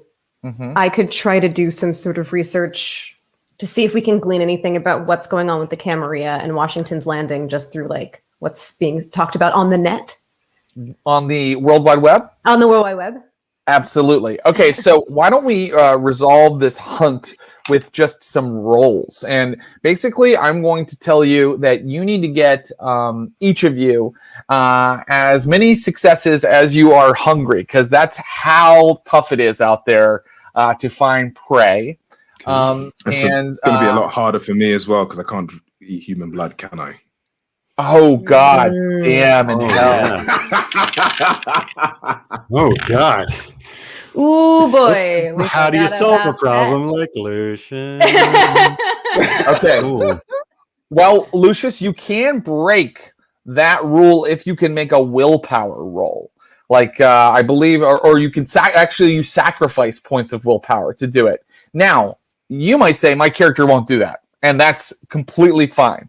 I could try to do some sort of research to see if we can glean anything about what's going on with the Camarilla and Washington's Landing just through like what's being talked about on the net. On the World Wide Web? On the World Wide Web? Absolutely. Okay, so why don't we resolve this hunt with just some rolls? And basically, I'm going to tell you that you need to get, each of you, as many successes as you are hungry, because that's how tough it is out there to find prey. It's going to be a lot harder for me as well, because I can't eat human blood, can I? Oh, God damn in hell. Oh, God. Ooh, boy. How do you solve a problem like Lucius? Okay. Ooh. Well, Lucius, you can break that rule if you can make a willpower roll. Like, I believe, or you can you sacrifice points of willpower to do it. Now, you might say, my character won't do that, and that's completely fine.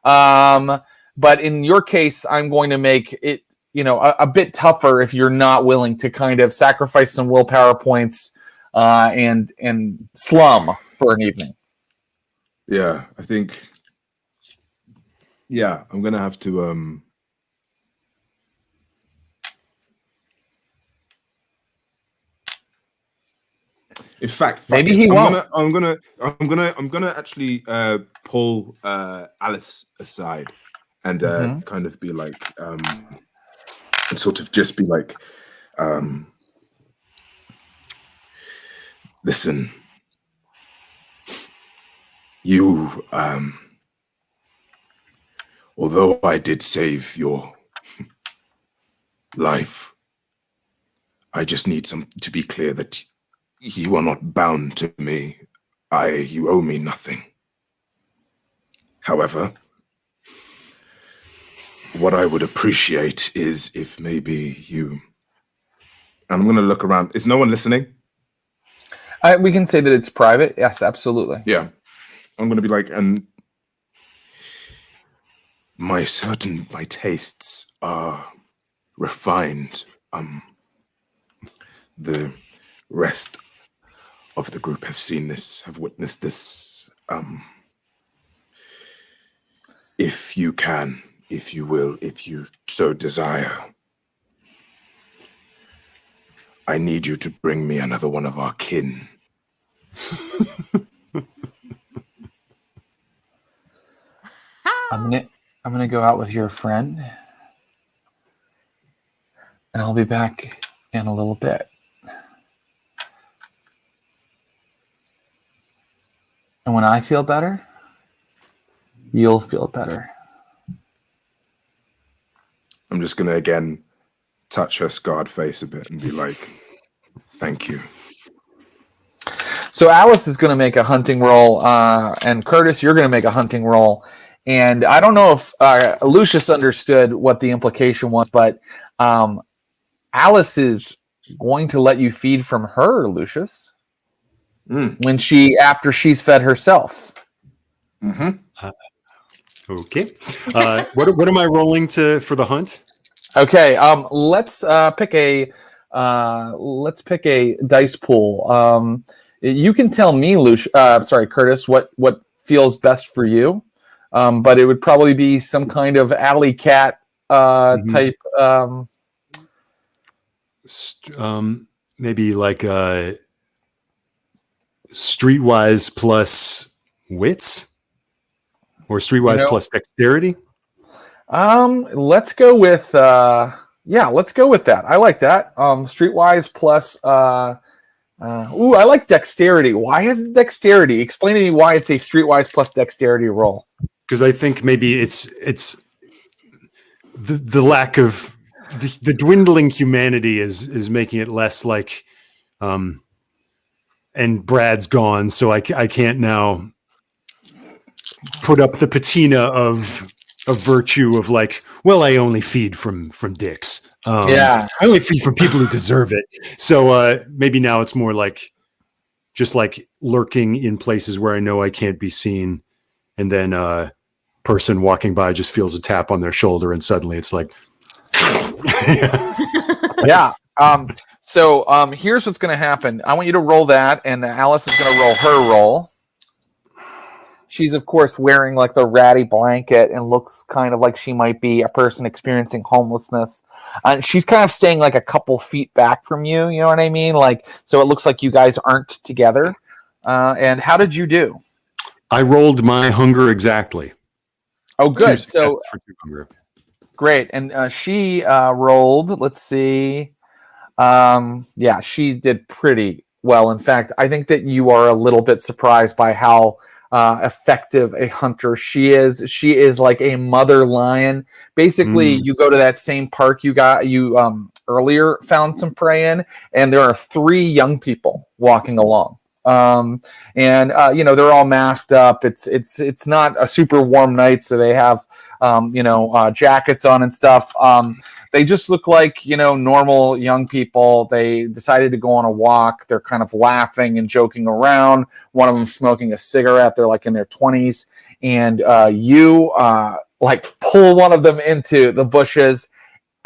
But in your case, I'm going to make it, a bit tougher if you're not willing to kind of sacrifice some willpower points and slum for an evening. Yeah, I think. Yeah, I'm gonna have to. In fact, maybe he won't. I'm gonna actually pull Alice aside and kind of be like, and sort of just be like, listen, you, although I did save your life, I just need to be clear that you are not bound to me. You owe me nothing. However, what I would appreciate is if maybe you, and I'm going to look around. Is no one listening? We can say that it's private. Yes, absolutely. Yeah. I'm going to be like, and my tastes are refined. The rest of the group have witnessed this. If you can, if you will, if you so desire, I need you to bring me another one of our kin. I'm gonna go out with your friend, and I'll be back in a little bit. And when I feel better, you'll feel better. I'm just gonna again touch her scarred face a bit and be like, thank you. So Alice is going to make a hunting roll, and Curtis, you're going to make a hunting roll. And I don't know if Lucius understood what the implication was, but Alice is going to let you feed from her, Lucius. after she's fed herself. Okay. What am I rolling for the hunt? Okay. Let's pick a dice pool. You can tell me, Curtis, what feels best for you. But it would probably be some kind of alley cat type. Maybe like streetwise plus wits, or streetwise plus dexterity. Let's go with let's go with that. I like that. Streetwise plus I like dexterity. Why is it dexterity? Explain to me why it's a streetwise plus dexterity roll. Because I think maybe it's the lack of the dwindling humanity is making it less like, and Brad's gone, so I can't now put up the patina of virtue of like, well, I only feed from dicks. I only feed from people who deserve it. So maybe now it's more like just like lurking in places where I know I can't be seen, and then person walking by just feels a tap on their shoulder, and suddenly it's like, yeah. So here's what's going to happen. I want you to roll that, and Alice is going to roll her roll. She's, of course, wearing like the ratty blanket and looks kind of like she might be a person experiencing homelessness. And she's kind of staying like a couple feet back from you. You know what I mean? Like, so it looks like you guys aren't together. And how did you do? I rolled my hunger exactly. Oh, good. So for 2 hunger. Great. And she rolled, let's see. She did pretty well. In fact, I think that you are a little bit surprised by how effective a hunter she is. She is like a mother lion. Basically, you go to that same park you earlier found some prey in, and there are 3 young people walking along. They're all masked up. It's not a super warm night, so they have jackets on and stuff. They just look like, normal young people. They decided to go on a walk. They're kind of laughing and joking around. One of them smoking a cigarette. They're like in their 20s. And you pull one of them into the bushes.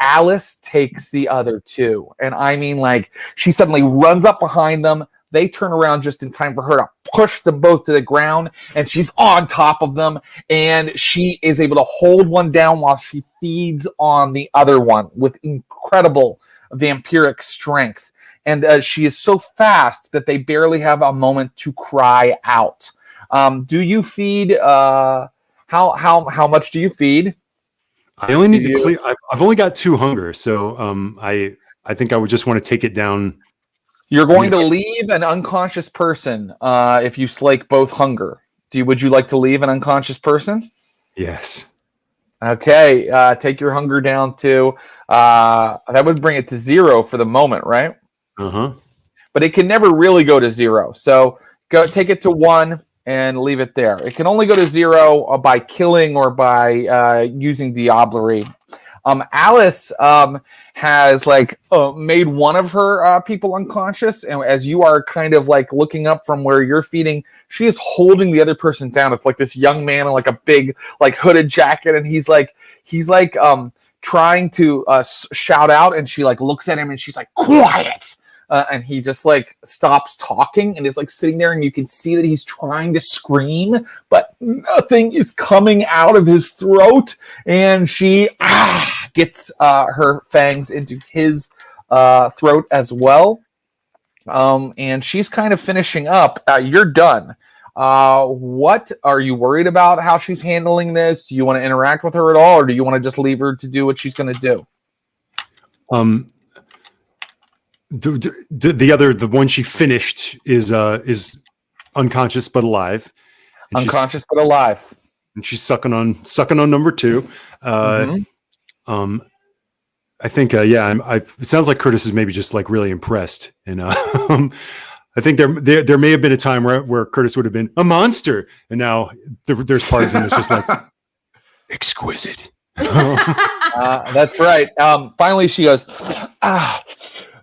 Alice takes the other 2. And I mean, like, she suddenly runs up behind them. They turn around just in time for her to push them both to the ground, and she's on top of them, and she is able to hold one down while she feeds on the other one with incredible vampiric strength. And she is so fast that they barely have a moment to cry out. Do you feed? How much do you feed? I only need to clear. I've only got 2 hunger, so I think I would just want to take it down. You're going to leave an unconscious person if you slake both hunger. Would you like to leave an unconscious person? Yes. Okay. Take your hunger down to that would bring it to 0 for the moment, right? But it can never really go to 0. So take it to 1 and leave it there. It can only go to 0 by killing or by using diablerie. Alice has made one of her people unconscious, and as you are kind of like looking up from where you're feeding, she is holding the other person down. It's like this young man in like a big like hooded jacket, and he's trying to shout out, and she like looks at him and she's like, quiet. And he just like stops talking and is like sitting there, and you can see that he's trying to scream, but nothing is coming out of his throat. And she gets her fangs into his throat as well. And she's kind of finishing up. You're done. What are you worried about? How she's handling this? Do you want to interact with her at all, or do you want to just leave her to do what she's going to do? The one she finished is unconscious but alive. Unconscious but alive, and she's sucking on number 2. I think it sounds like Curtis is maybe just like really impressed, and I think there may have been a time where Curtis would have been a monster, and now there's part of him that's just like exquisite. That's right. Finally, she goes,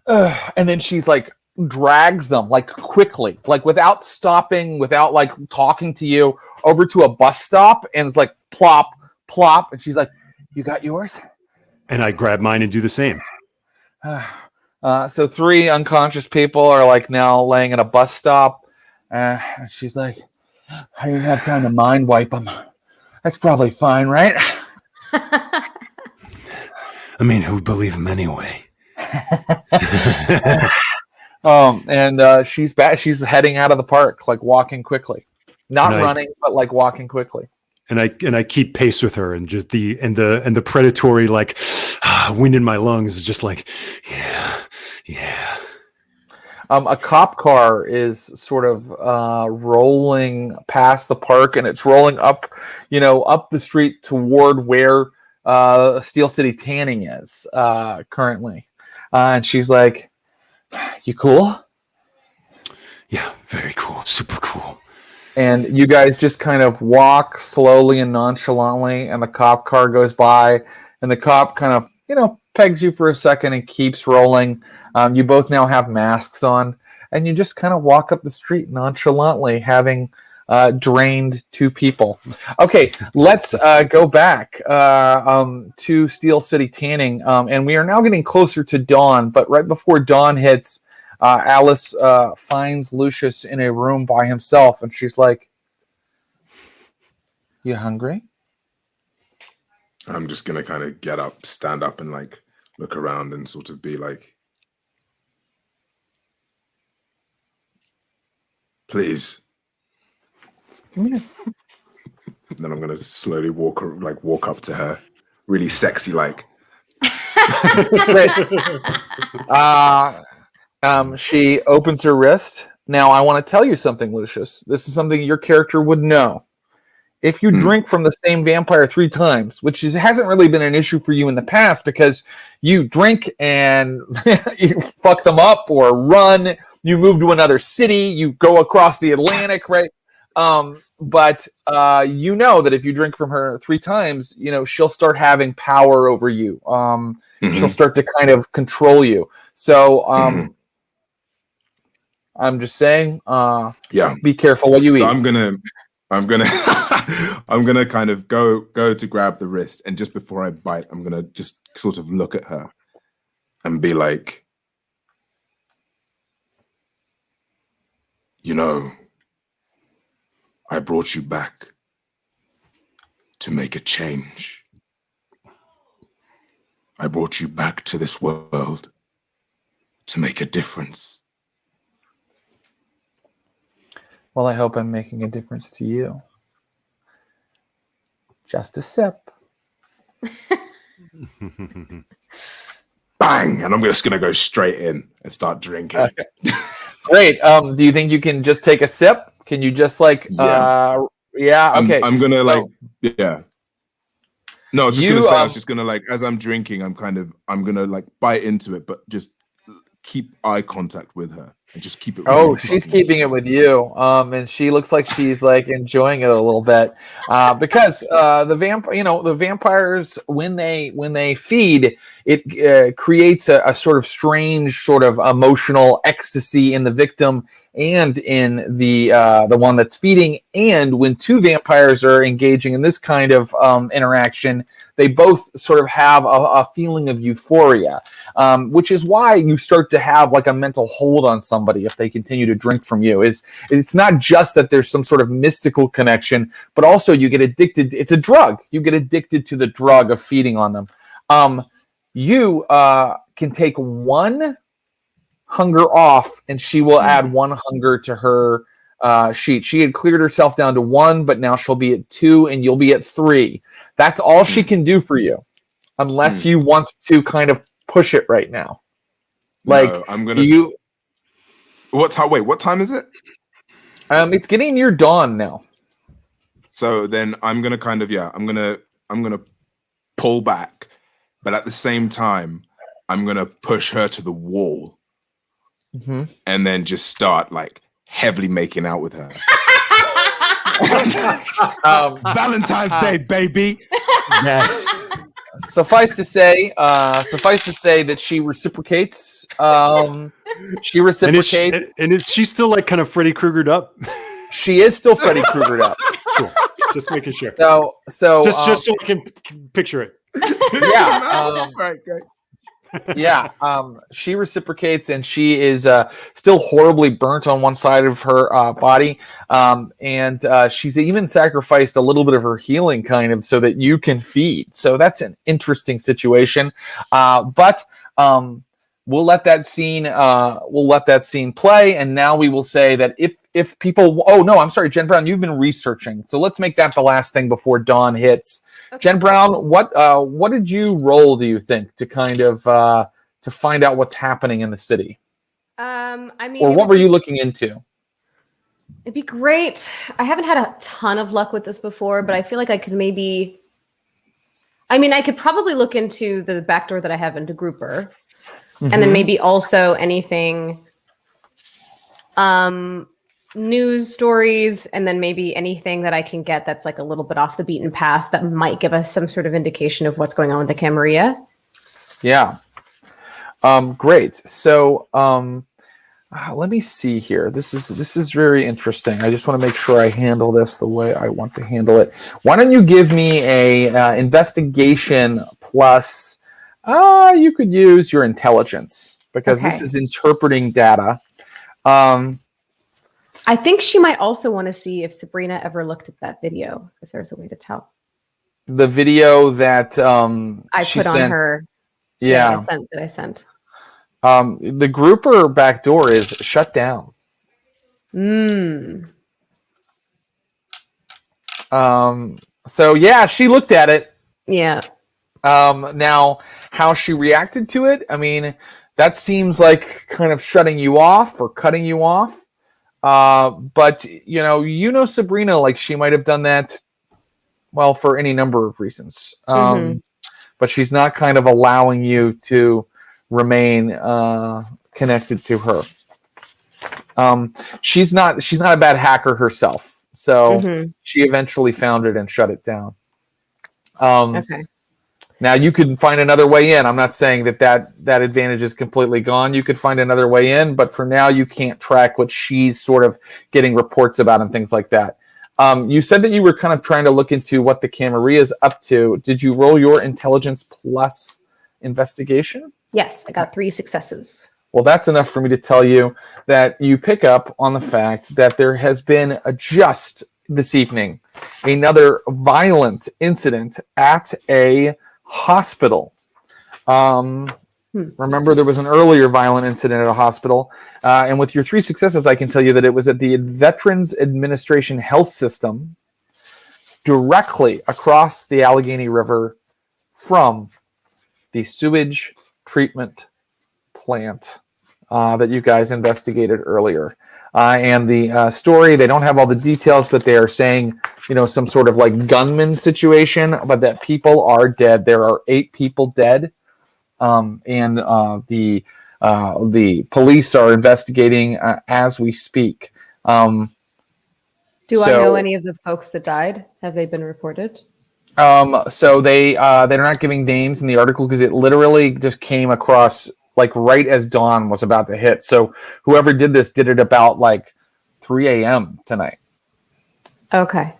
and then she's like drags them like quickly, like without stopping, without like talking to you, over to a bus stop, and it's like plop, plop, and she's like, "You got yours?" And I grab mine and do the same. So 3 unconscious people are like now laying at a bus stop. She's like, "I didn't have time to mind wipe them. That's probably fine, right?" I mean, who'd believe him anyway? And she's back. She's heading out of the park, like walking quickly, not running, but like walking quickly. And I keep pace with her, and just the predatory like wind in my lungs is just like, yeah. A cop car is sort of rolling past the park, and it's rolling up, up the street toward where Steel City Tanning is currently. And she's like, "You cool?" "Yeah, very cool, super cool." And you guys just kind of walk slowly and nonchalantly, and the cop car goes by, and the cop kind of, pegs you for a second and keeps rolling. You both now have masks on, and you just kind of walk up the street nonchalantly, having drained 2 people. Okay, let's go back to Steel City Tanning, and we are now getting closer to dawn, but right before dawn hits, Alice finds Lucius in a room by himself, and she's like, "You hungry?" I'm just gonna kind of get up, stand up, and like look around and sort of be like, "Please." Come here. Then I'm gonna slowly walk up to her, really sexy like. She opens her wrist. Now, I want to tell you something, Lucius. This is something your character would know. If you drink from the same vampire 3 times, which hasn't really been an issue for you in the past because you drink and you fuck them up or run, you move to another city, you go across the Atlantic, right? But you know that if you drink from her 3 times, she'll start having power over you. She'll start to kind of control you. So I'm just saying, be careful what you eat. So I'm gonna I'm gonna kind of go to grab the wrist, and just before I bite, I'm gonna just sort of look at her and be like, I brought you back to make a change. I brought you back to this world to make a difference. Well, I hope I'm making a difference to you. Just a sip. Bang! And I'm just going to go straight in and start drinking. Okay. Great. Do you think you can just take a sip? Can you just okay. I'm going to yeah. No, I was just going to say, I was just going to as I'm drinking, I'm going to bite into it, but just keep eye contact with her. And just keep it. Oh, she's keeping it with you, and she looks like she's enjoying it a little bit, because the vampires when they feed, it creates a sort of strange sort of emotional ecstasy in the victim and in the one that's feeding. And when 2 vampires are engaging in this kind of interaction, they both sort of have a feeling of euphoria, which is why you start to have a mental hold on somebody if they continue to drink from you. It's not just that there's some sort of mystical connection, but also you get addicted. It's a drug. You get addicted to the drug of feeding on them. You can take 1 hunger off, and she will add 1 hunger to her sheet. She had cleared herself down to 1, but now she'll be at 2, and you'll be at 3. That's all she can do for you, unless you want to kind of push it right now. No, I'm gonna. What time is it? It's getting near dawn now. So then I'm gonna kind of I'm gonna pull back, but at the same time, I'm gonna push her to the wall, and then just start heavily making out with her. Valentine's Day, baby. Yes. suffice to say that she reciprocates. She reciprocates. And is she still like kind of Freddy Kruegered up? She is still Freddy Kruegered up. Cool. Just making sure. So just so I can picture it. Yeah. Right, great. Yeah, she reciprocates, and she is still horribly burnt on one side of her body, and she's even sacrificed a little bit of her healing, kind of, so that you can feed. So that's an interesting situation, but we'll let that scene play, and now we will say that if people, oh no, I'm sorry, Jen Brown, you've been researching, so let's make that the last thing before dawn hits. Okay. Jen Brown, what did you roll, do you think, to kind of to find out what's happening in the city? I mean, or what were you looking into? It'd be great. I haven't had a ton of luck with this before, but I feel like I could maybe. I mean, I could probably look into the backdoor that I have into Grouper, and then maybe also anything. News stories, and then maybe anything that I can get that's like a little bit off the beaten path that might give us some sort of indication of what's going on with the Camarilla. Yeah. Great. So let me see here. This is very interesting. I just want to make sure I handle this the way I want to handle it. Why don't you give me a investigation plus you could use your intelligence, because this is interpreting data. I think she might also want to see if Sabrina ever looked at that video, if there's a way to tell. The video that I put on her. Yeah. That I sent. The Grouper backdoor is shut down. So yeah, she looked at it. Yeah. Now, how she reacted to it, I mean, that seems like kind of shutting you off or cutting you off. But you know Sabrina, like, she might have done that, well, for any number of reasons. But she's not kind of allowing you to remain connected to her. She's not a bad hacker herself, so she eventually found it and shut it down. Okay. Now you could find another way in. I'm not saying that advantage is completely gone. You could find another way in, but for now you can't track what she's sort of getting reports about and things like that. You said that you were kind of trying to look into what the Camarilla is up to. Did you roll your intelligence plus investigation? Yes, I got 3 successes. Well, that's enough for me to tell you that you pick up on the fact that there has been just this evening another violent incident at a hospital. Remember, there was an earlier violent incident at a hospital, and with your 3 successes, I can tell you that it was at the Veterans Administration Health System, directly across the Allegheny River from the sewage treatment plant that you guys investigated earlier. And the story, they don't have all the details, but they are saying, some sort of like gunman situation, but that people are dead. There are 8 people dead. And the police are investigating as we speak. Do I know any of the folks that died? Have they been reported? So they're not giving names in the article because it literally just came across like right as dawn was about to hit. So whoever did this did it about like 3 a.m. tonight. Okay.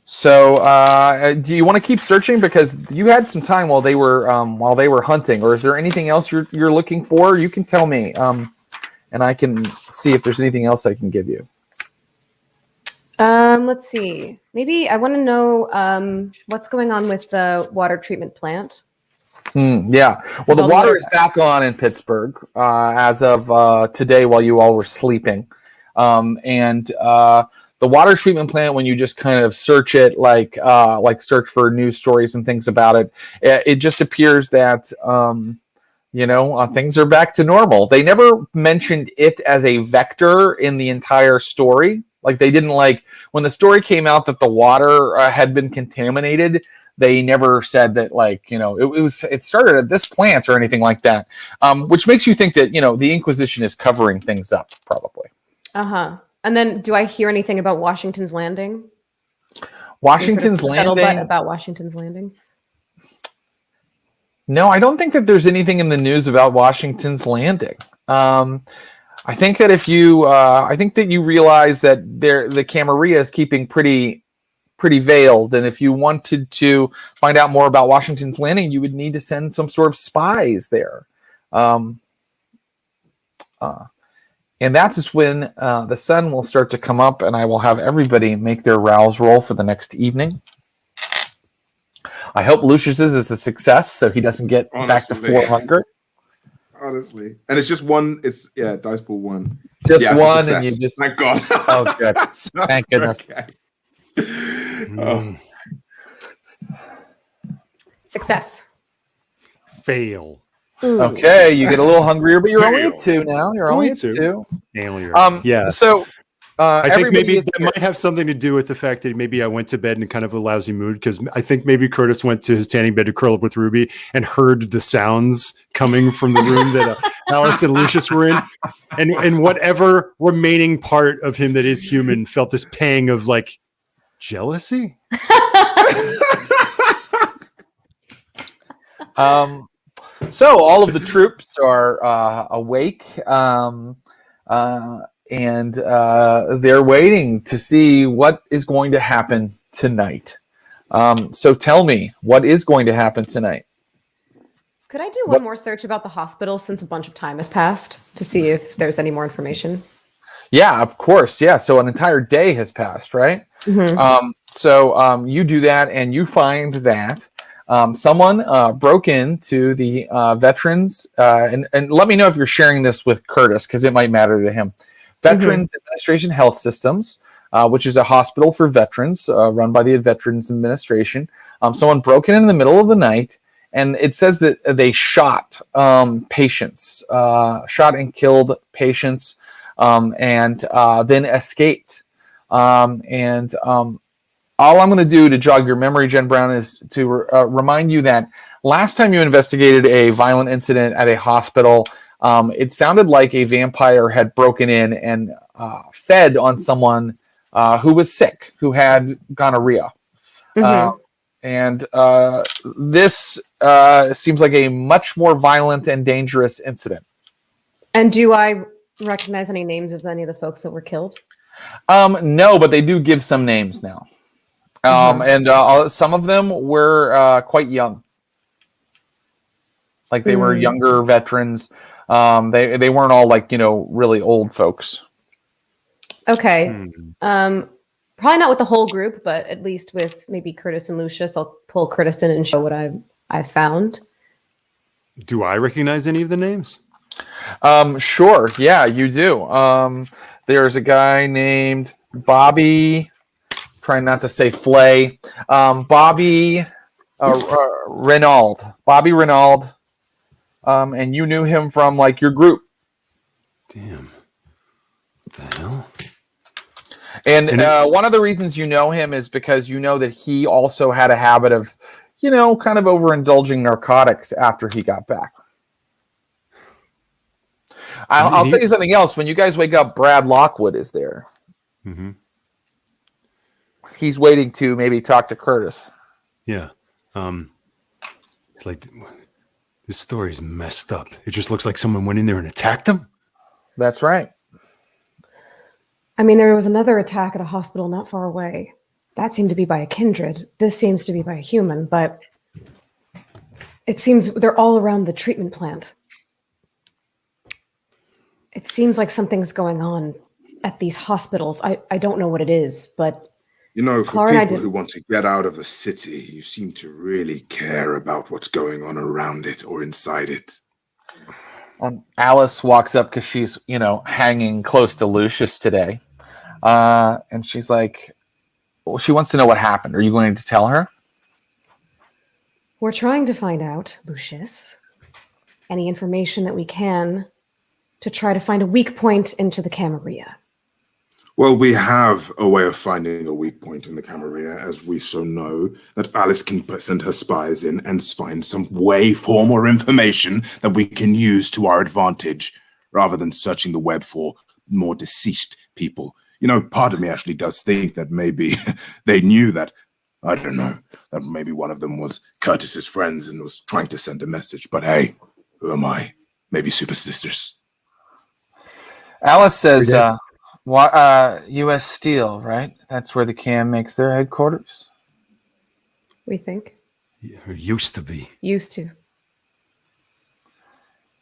So do you want to keep searching, because you had some time while they were hunting, or is there anything else you're looking for? You can tell me, and I can see if there's anything else I can give you. Let's see. Maybe I want to know what's going on with the water treatment plant. Yeah. Well, the water is back on in Pittsburgh as of today while you all were sleeping. And the water treatment plant, when you just kind of search it, like search for news stories and things about it, it just appears that, things are back to normal. They never mentioned it as a vector in the entire story. Like, they didn't, like, when the story came out that the water had been contaminated, they never said that, like, it started at this plant or anything like that, which makes you think that, the Inquisition is covering things up, probably. And then do I hear anything about Washington's Landing? Washington's Landing. Scuttlebutt about Washington's Landing. No, I don't think that there's anything in the news about Washington's Landing. I think that if you, I think that you realize that the Camarilla is keeping pretty veiled, and if you wanted to find out more about Washington's Landing, you would need to send some sort of spies there. And that's just when the sun will start to come up, and I will have everybody make their rouse roll for the next evening. I hope Lucius's is a success, so he doesn't get back to 400. Honestly, and it's just one. It's dice pool 1. Just one, and you just thank God. Oh, good. Thank goodness. Okay. Success. Fail. Okay, you get a little hungrier, but you're only Fail. at 2 now. You're only at 2. Failure. Yeah. So I think everybody maybe is that might have something to do with the fact that maybe I went to bed in kind of a lousy mood, because I think maybe Curtis went to his tanning bed to curl up with Ruby and heard the sounds coming from the room that Alice and Lucius were in. And whatever remaining part of him that is human felt this pang of like jealousy. So all of the troops are awake, and they're waiting to see what is going to happen tonight. So tell me, what is going to happen tonight? Could I do one more search about the hospital since a bunch of time has passed to see if there's any more information? Yeah, of course. Yeah. So an entire day has passed, right? Mm-hmm. So you do that, and you find that someone broke into the veterans, and let me know if you're sharing this with Curtis, because it might matter to him. Veterans Administration Health Systems, which is a hospital for veterans run by the Veterans Administration. Someone broke in the middle of the night, and it says that they shot patients, shot and killed patients, and then escaped. All I'm going to do to jog your memory, Jen Brown, is to remind you that last time you investigated a violent incident at a hospital, it sounded like a vampire had broken in and fed on someone who was sick, who had gonorrhea. And this seems like a much more violent and dangerous incident. And do I recognize any names of any of the folks that were killed? No, but they do give some names now. And some of them were quite young. Like they were younger veterans. They weren't all like, really old folks. Okay. Probably not with the whole group, but at least with maybe Curtis and Lucius. I'll pull Curtis in and show what I found. Do I recognize any of the names? Sure. Yeah, you do. There's a guy named Bobby. Trying not to say Flay. Bobby Renaud. Bobby Renaud. And you knew him from like your group. Damn. What the hell? And one of the reasons you know him is because you know that he also had a habit of, kind of overindulging narcotics after he got back. I'll tell you something else. When you guys wake up, Brad Lockwood is there. Mm-hmm. He's waiting to maybe talk to Curtis. Yeah. It's like, this story is messed up. It just looks like someone went in there and attacked them. That's right. I mean, there was another attack at a hospital not far away. That seemed to be by a kindred. This seems to be by a human, but it seems they're all around the treatment plant. It seems like something's going on at these hospitals. I don't know what it is, but for Clara people who want to get out of the city, you seem to really care about what's going on around it or inside it. Alice walks up because she's, hanging close to Lucius today. And she's like, well, she wants to know what happened. Are you going to tell her? We're trying to find out, Lucius, any information that we can to try to find a weak point into the Camarilla. Well, we have a way of finding a weak point in the Camarilla, as we so know that Alice can send her spies in and find some way, form, or information that we can use to our advantage, rather than searching the web for more deceased people. Part of me actually does think that maybe they knew that I don't know. That maybe one of them was Curtis's friends and was trying to send a message. But hey, who am I? Maybe superstitious. Alice says, U.S. Steel, right? That's where the CAM makes their headquarters. We think. Yeah, or used to be. Used to.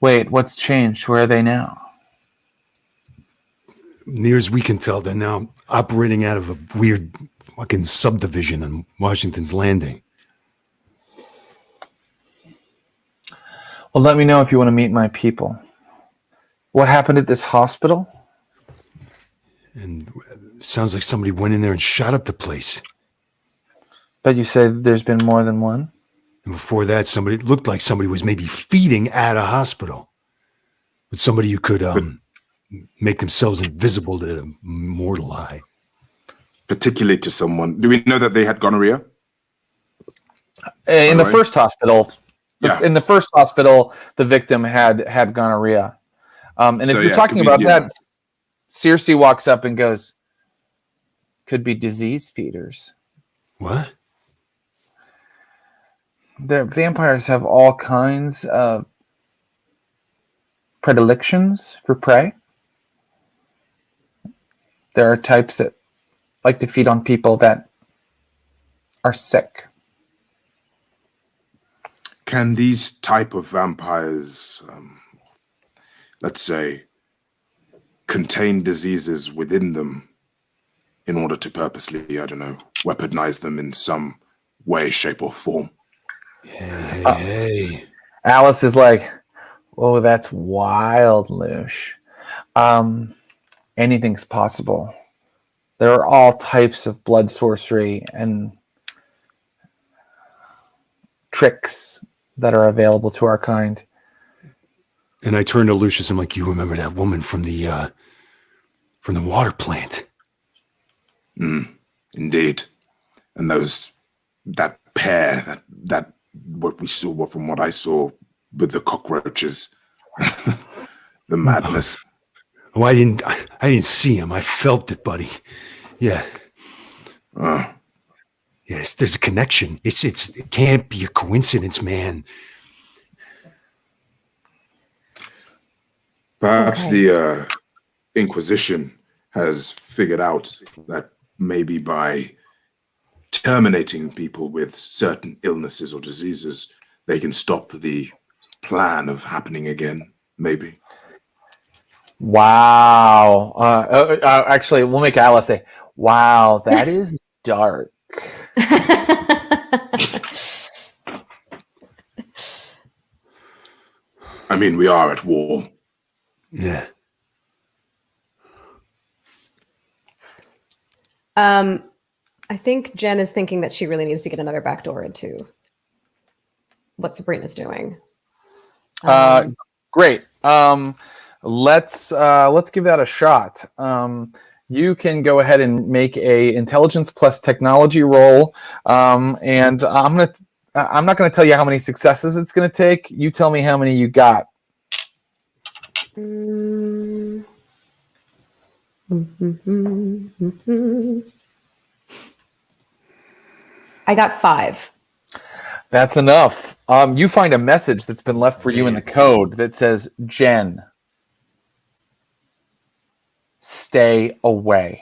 Wait, what's changed? Where are they now? Near as we can tell, they're now operating out of a weird fucking subdivision on Washington's Landing. Well, let me know if you want to meet my people. What happened at this hospital? And it sounds like somebody went in there and shot up the place. But you said there's been more than one? And before that, it looked like somebody was maybe feeding at a hospital. But somebody who could make themselves invisible to the mortal eye. Particularly to someone. Do we know that they had gonorrhea? In the first hospital. Yeah. In the first hospital, the victim had gonorrhea. And if you're talking about that, Circe walks up and goes, could be disease feeders. What? The vampires have all kinds of predilections for prey. There are types that like to feed on people that are sick. Can these type of vampires, let's say, contain diseases within them in order to purposely, I don't know, weaponize them in some way, shape, or form? Hey. Alice is like, oh, that's wild, Lush. Anything's possible. There are all types of blood sorcery and tricks that are available to our kind. And I turn to Lucius. I'm like, you remember that woman from the water plant? Indeed. And that pair, that what we saw, from what I saw with the cockroaches, the madness. Oh, I didn't see him. I felt it, buddy. Yeah. Yes, there's a connection. It can't be a coincidence, man. Perhaps the Inquisition has figured out that maybe by terminating people with certain illnesses or diseases, they can stop the plan of happening again, maybe. Wow. Actually, we'll make Alice say, wow, that is dark. I mean, we are at war. Yeah. I think Jen is thinking that she really needs to get another backdoor into what Sabrina's doing. Great. Let's give that a shot. You can go ahead and make a intelligence plus technology roll, and I'm not gonna tell you how many successes it's gonna take. You tell me how many you got. I got 5. That's enough. You find a message that's been left for you in the code that says, Jen, stay away.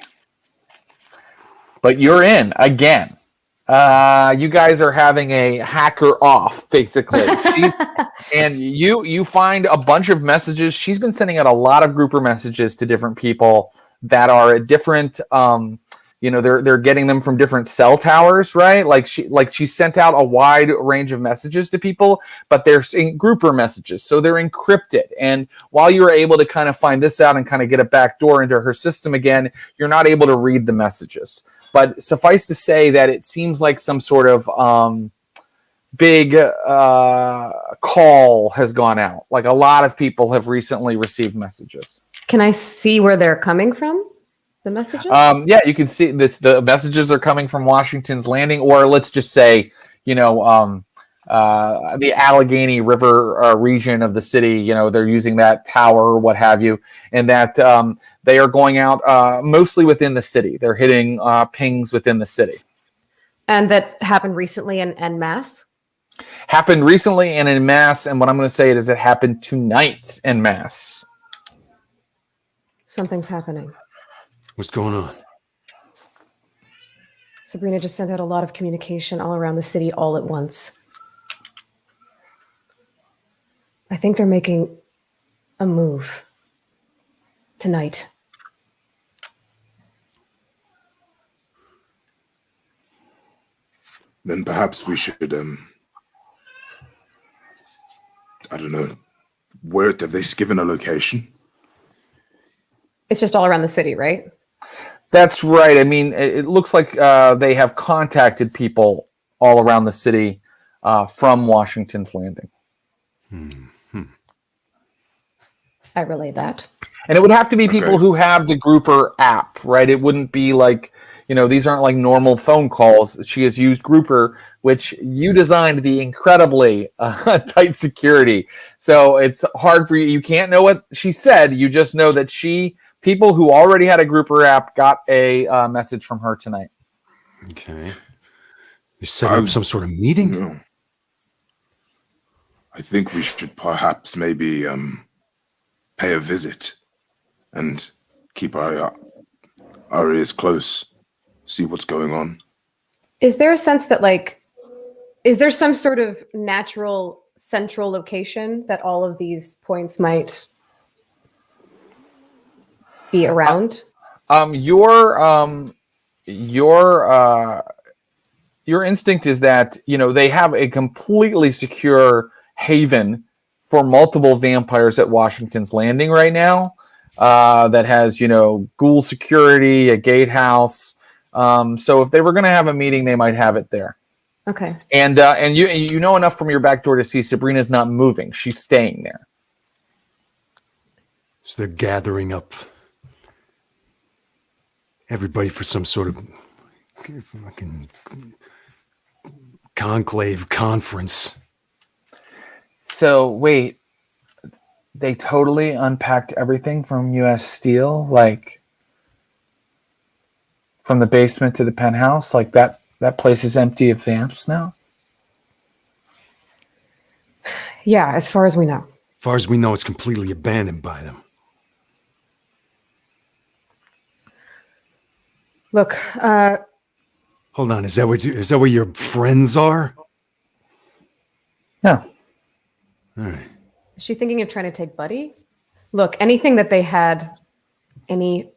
But you're in again. You guys are having a hacker off, basically. And you find a bunch of messages. She's been sending out a lot of grouper messages to different people that are at different they're getting them from different cell towers, right? Like she sent out a wide range of messages to people, but they're in grouper messages, so they're encrypted. And while you're able to kind of find this out and kind of get a back door into her system again, you're not able to read the messages. But suffice to say that it seems like some sort of big call has gone out. Like a lot of people have recently received messages. Can I see where they're coming from? The messages? Yeah, you can see this. The messages are coming from Washington's Landing, or let's just say, the Allegheny River region of the city. They're using that tower or what have you, and that they are going out mostly within the city. They're hitting pings within the city. And that happened recently in en masse? Happened recently and en masse, and what I'm going to say is it happened tonight en masse. Something's happening. What's going on? Sabrina just sent out a lot of communication all around the city all at once. I think they're making a move tonight. Then perhaps we should, I don't know, where have they given a location? It's just all around the city, right? That's right. I mean, it looks like they have contacted people all around the city from Washington's Landing. I relay that. And it would have to be people Okay. who have the Grouper app, right? It wouldn't be like, these aren't like normal phone calls. She has used Grouper, which you designed the incredibly tight security. So it's hard for you. You can't know what she said. You just know that people who already had a Grouper app got a message from her tonight. Okay. They're setting up some sort of meeting? No. I think we should perhaps maybe pay a visit and keep our ears close, see what's going on. Is there a sense that, is there some sort of natural central location that all of these points might be around? Your instinct is that they have a completely secure haven for multiple vampires at Washington's Landing right now. That has ghoul security, a gatehouse. So if they were going to have a meeting, they might have it there. Okay. And you know enough from your back door to see Sabrina's not moving; she's staying there. So they're gathering up everybody for some sort of fucking conclave conference. So wait, they totally unpacked everything from U.S. Steel, from the basement to the penthouse. Like that place is empty of vamps now. Yeah, as far as we know. As far as we know, it's completely abandoned by them. Look, Hold on, is that where your friends are? Yeah. All right. is she thinking of trying to take Buddy? Look, anything that they had, any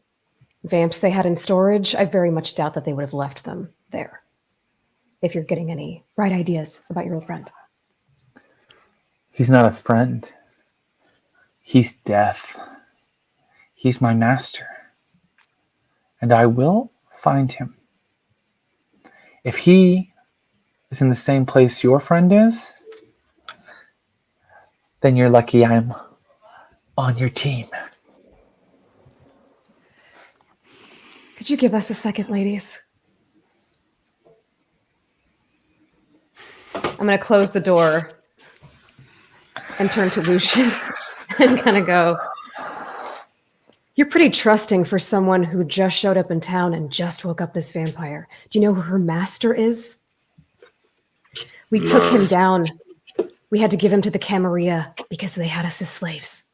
vamps they had in storage, I very much doubt that they would have left them there. If you're getting any right ideas about your old friend. He's not a friend. He's death. He's my master. And I will find him. If he is in the same place your friend is, then you're lucky I'm on your team. Could you give us a second, ladies? I'm going to close the door and turn to Lucius and kind of go, you're pretty trusting for someone who just showed up in town and just woke up this vampire. Do you know who her master is? We took him down. We had to give him to the Camarilla because they had us as slaves.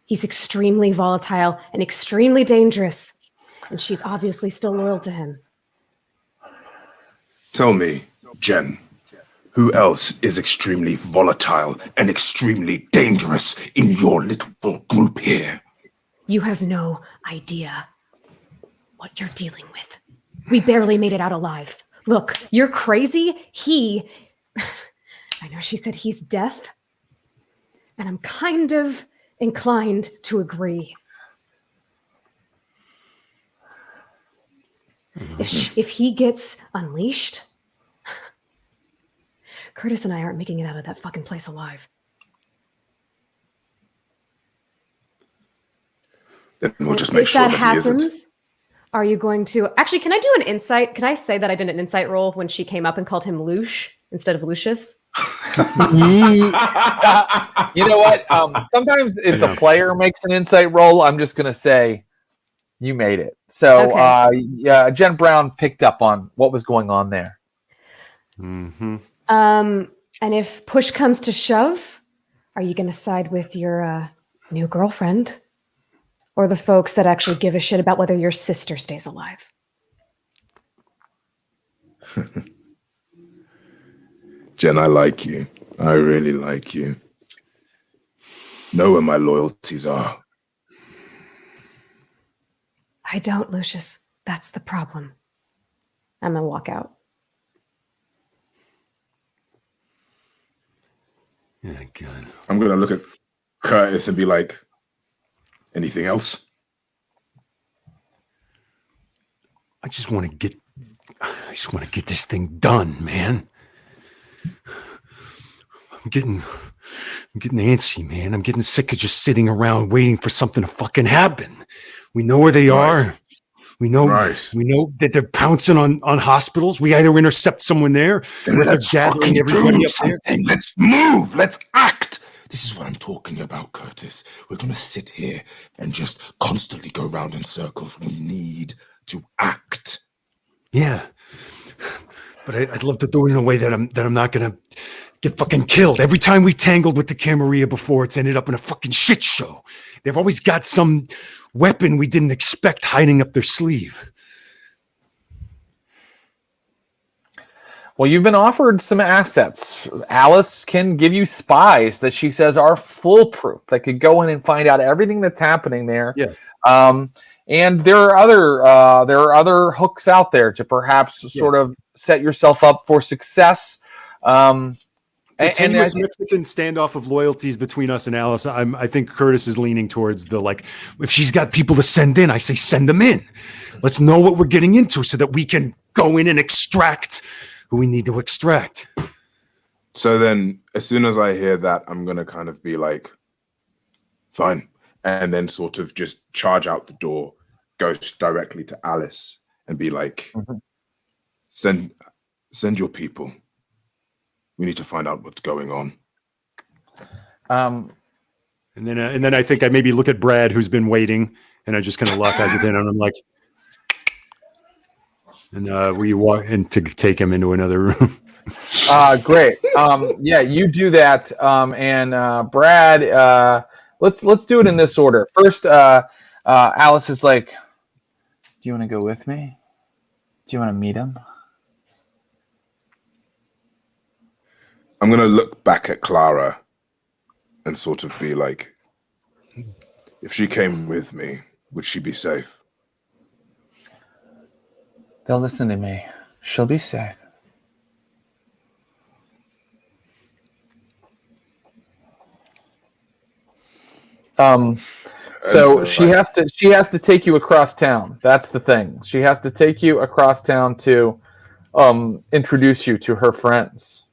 He's extremely volatile and extremely dangerous, and she's obviously still loyal to him. Tell me, Jen, who else is extremely volatile and extremely dangerous in your little group here? You have no idea what you're dealing with. We barely made it out alive. Look, you're crazy. I know she said he's deaf, and I'm kind of inclined to agree. If he gets unleashed, Curtis and I aren't making it out of that fucking place alive. Then we'll just make If sure that that he isn't. happens, are you going to... Actually, can I do an insight? Can I say that I did an insight roll when she came up and called him Lush instead of Lucius? You know what? Sometimes if the player makes an insight roll, I'm just going to say, You made it. So, Okay. yeah, Jen Brown picked up on what was going on there. Mm-hmm. And if push comes to shove, are you going to side with your new girlfriend or the folks that actually give a shit about whether your sister stays alive? Jen, I like you. I really like you. Know where my loyalties are. I don't, Lucius. That's the problem. I'm going to walk out. Yeah, good. I'm going to look at Curtis and be like, anything else? I just want to get this thing done, man. I'm getting antsy, man. I'm getting sick of just sitting around waiting for something to fucking happen. We know where they are. We know that they're pouncing on hospitals. We either intercept someone there or they're gathering everybody up there. Let's move. Let's act. This is what I'm talking about, Curtis. We're going to sit here and just constantly go round in circles. We need to act. Yeah. But I'd love to do it in a way that I'm not going to get fucking killed. Every time we've tangled with the Camarilla before, it's ended up in a fucking shit show. They've always got some weapon we didn't expect hiding up their sleeve. Well, you've been offered some assets. Alice can give you spies that she says are foolproof, that could go in and find out everything that's happening there. Yeah. And there are other hooks out there to perhaps sort of set yourself up for success. The tenuous Mexican standoff of loyalties between us and Alice, I think Curtis is leaning towards the, like, if she's got people to send in, I say send them in. Let's know what we're getting into so that we can go in and extract who we need to extract. So then, as soon as I hear that, I'm going to kind of be like, fine. And then sort of just charge out the door, go directly to Alice and be like, send your people. We need to find out what's going on. And then I think I maybe look at Brad, who's been waiting, and I just kind of lock eyes with him, and I'm like, and we walk in to take him into another room. Great. Yeah, you do that. And Brad, let's do it in this order. First, Alice is like, "Do you want to go with me? Do you want to meet him?" I'm going to look back at Clara and sort of be like, if she came with me, would she be safe? They'll listen to me. She'll be safe. So she has to take you across town. That's the thing. She has to take you across town to introduce you to her friends.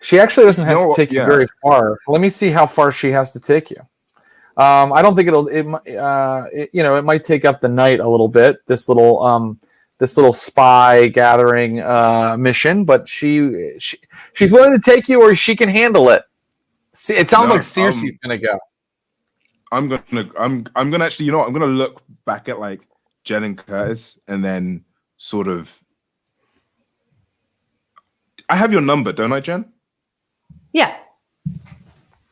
She actually doesn't have to take you very far. Let me see how far she has to take you. I don't think it might take up the night a little bit. This little spy gathering mission, but she's willing to take you, or she can handle it. See, it sounds like Circe's gonna go. I'm gonna actually, I'm gonna look back at like Jen and Curtis, and then sort of. I have your number, don't I, Jen? Yeah.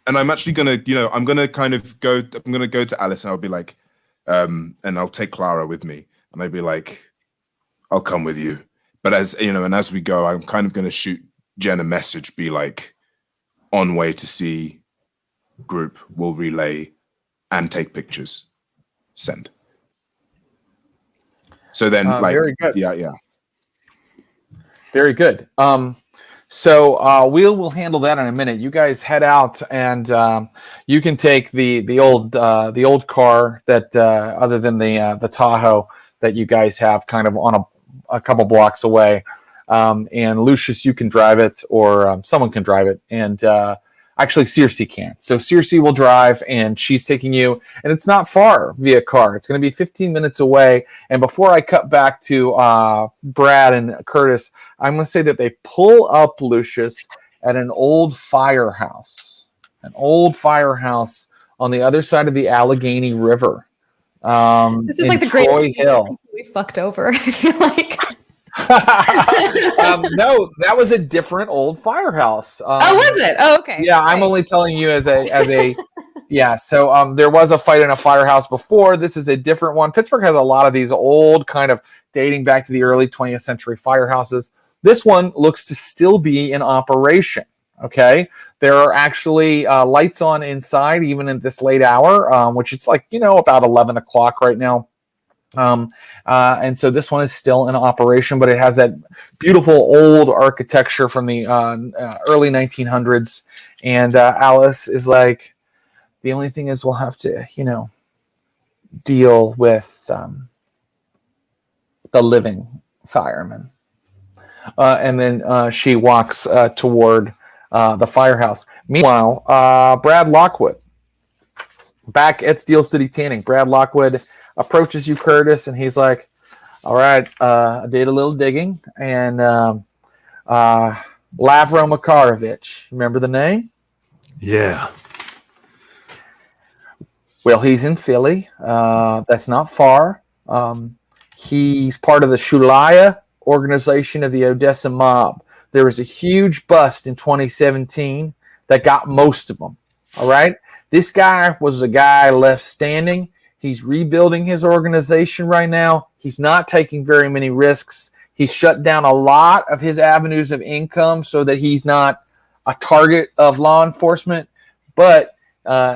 And I'm actually gonna, I'm gonna kind of go. I'm gonna go to Alice, and I'll be like, and I'll take Clara with me, and I'll be like, I'll come with you. But as and as we go, I'm kind of gonna shoot Jen a message, be like, on way to see group, will relay and take pictures. Send. So then, very good. Yeah. Very good. So we'll handle that in a minute. You guys head out, and you can take the old car that other than the Tahoe that you guys have kind of on a couple blocks away. And Lucius, you can drive it, or someone can drive it, and actually Circe can. So Circe will drive, and she's taking you, and it's not far via car. It's going to be 15 minutes away. And before I cut back to Brad and Curtis, I'm going to say that they pull up, Lucius, at an old firehouse on the other side of the Allegheny River. This is in like the Troy great Hill. we fucked over. I feel like. No, that was a different old firehouse. Oh, was it? Oh, okay. Yeah, I'm Right. only telling you as a yeah. So there was a fight in a firehouse before. This is a different one. Pittsburgh has a lot of these old kind of dating back to the early 20th century firehouses. This one looks to still be in operation. Okay, there are actually lights on inside even at this late hour, which it's like about 11 o'clock right now. And so this one is still in operation, but it has that beautiful old architecture from the early 1900s. And Alice is like, the only thing is we'll have to, deal with the living firemen. And then she walks toward the firehouse. Meanwhile, Brad Lockwood, back at Steel City Tanning. Brad Lockwood approaches you, Curtis, and he's like, all right, I did a little digging, and Lavro Makarovich, remember the name? Yeah. Well, he's in Philly. That's not far. He's part of the Shulaya organization of the Odessa mob. There was a huge bust in 2017 that got most of them. All right? This guy was a guy left standing. He's rebuilding his organization right now. He's not taking very many risks. He's shut down a lot of his avenues of income so that he's not a target of law enforcement. But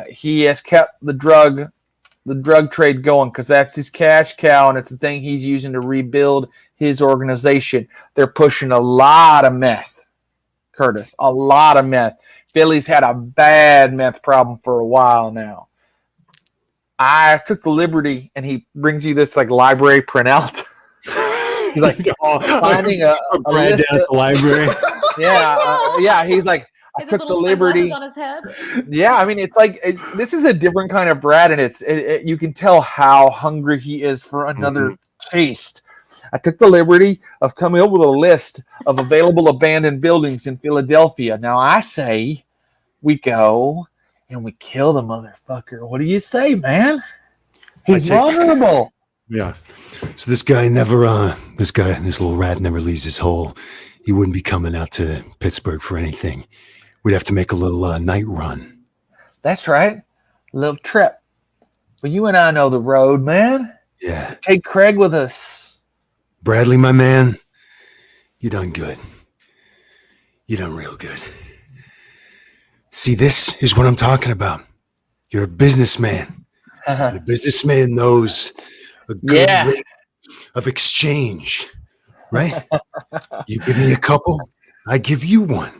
he has kept the drug trade going because that's his cash cow, and it's the thing he's using to rebuild his organization. They're pushing a lot of meth, Curtis, a lot of meth. Billy's had a bad meth problem for a while now. I took the liberty, and he brings you this like library printout. He's like finding a Brad list down at the library. yeah. He's like, I Is his took the little liberty. sunglasses on his head? Yeah, I mean, this is a different kind of Brad, and you can tell how hungry he is for another taste. I took the liberty of coming up with a list of available abandoned buildings in Philadelphia. Now I say we go and we kill the motherfucker. What do you say, man? He's vulnerable. Yeah. So this little rat never leaves his hole. He wouldn't be coming out to Pittsburgh for anything. We'd have to make a little night run. That's right. A little trip. But you and I know the road, man. Yeah. Take Craig with us. Bradley, my man, you done good. You done real good. See, this is what I'm talking about. You're a businessman. And a businessman knows a good rate of exchange, right? You give me a couple, I give you one.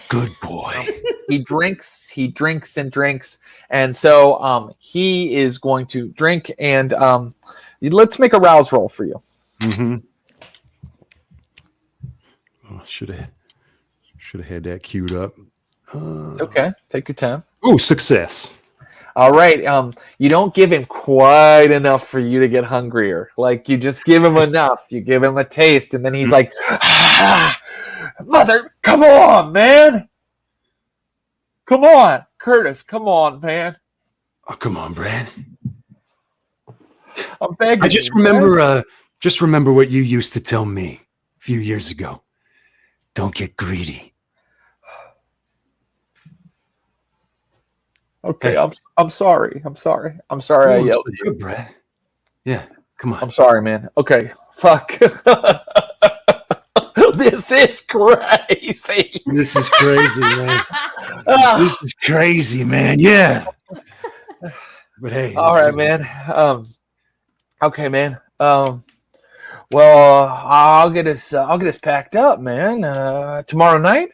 Good boy. He drinks and drinks. And so he is going to drink, and let's make a rouse roll for you. Mm-hmm. Oh, should have had that queued up. It's okay. Take your time. Oh, success. All right. You don't give him quite enough for you to get hungrier. Like, you just give him enough. You give him a taste, and then he's like, mother, come on, man. Come on, Curtis. Come on, man. Oh, come on, Brad. I'm begging. I just remember what you used to tell me a few years ago. Don't get greedy. Okay, I'm sorry. I yelled at you, Brad. Yeah, come on. I'm sorry, man. Okay, fuck. This is crazy. This is crazy, man. This is crazy, man. Yeah. But hey. All right, man. Okay, man. Well, I'll get us packed up, man. Tomorrow night.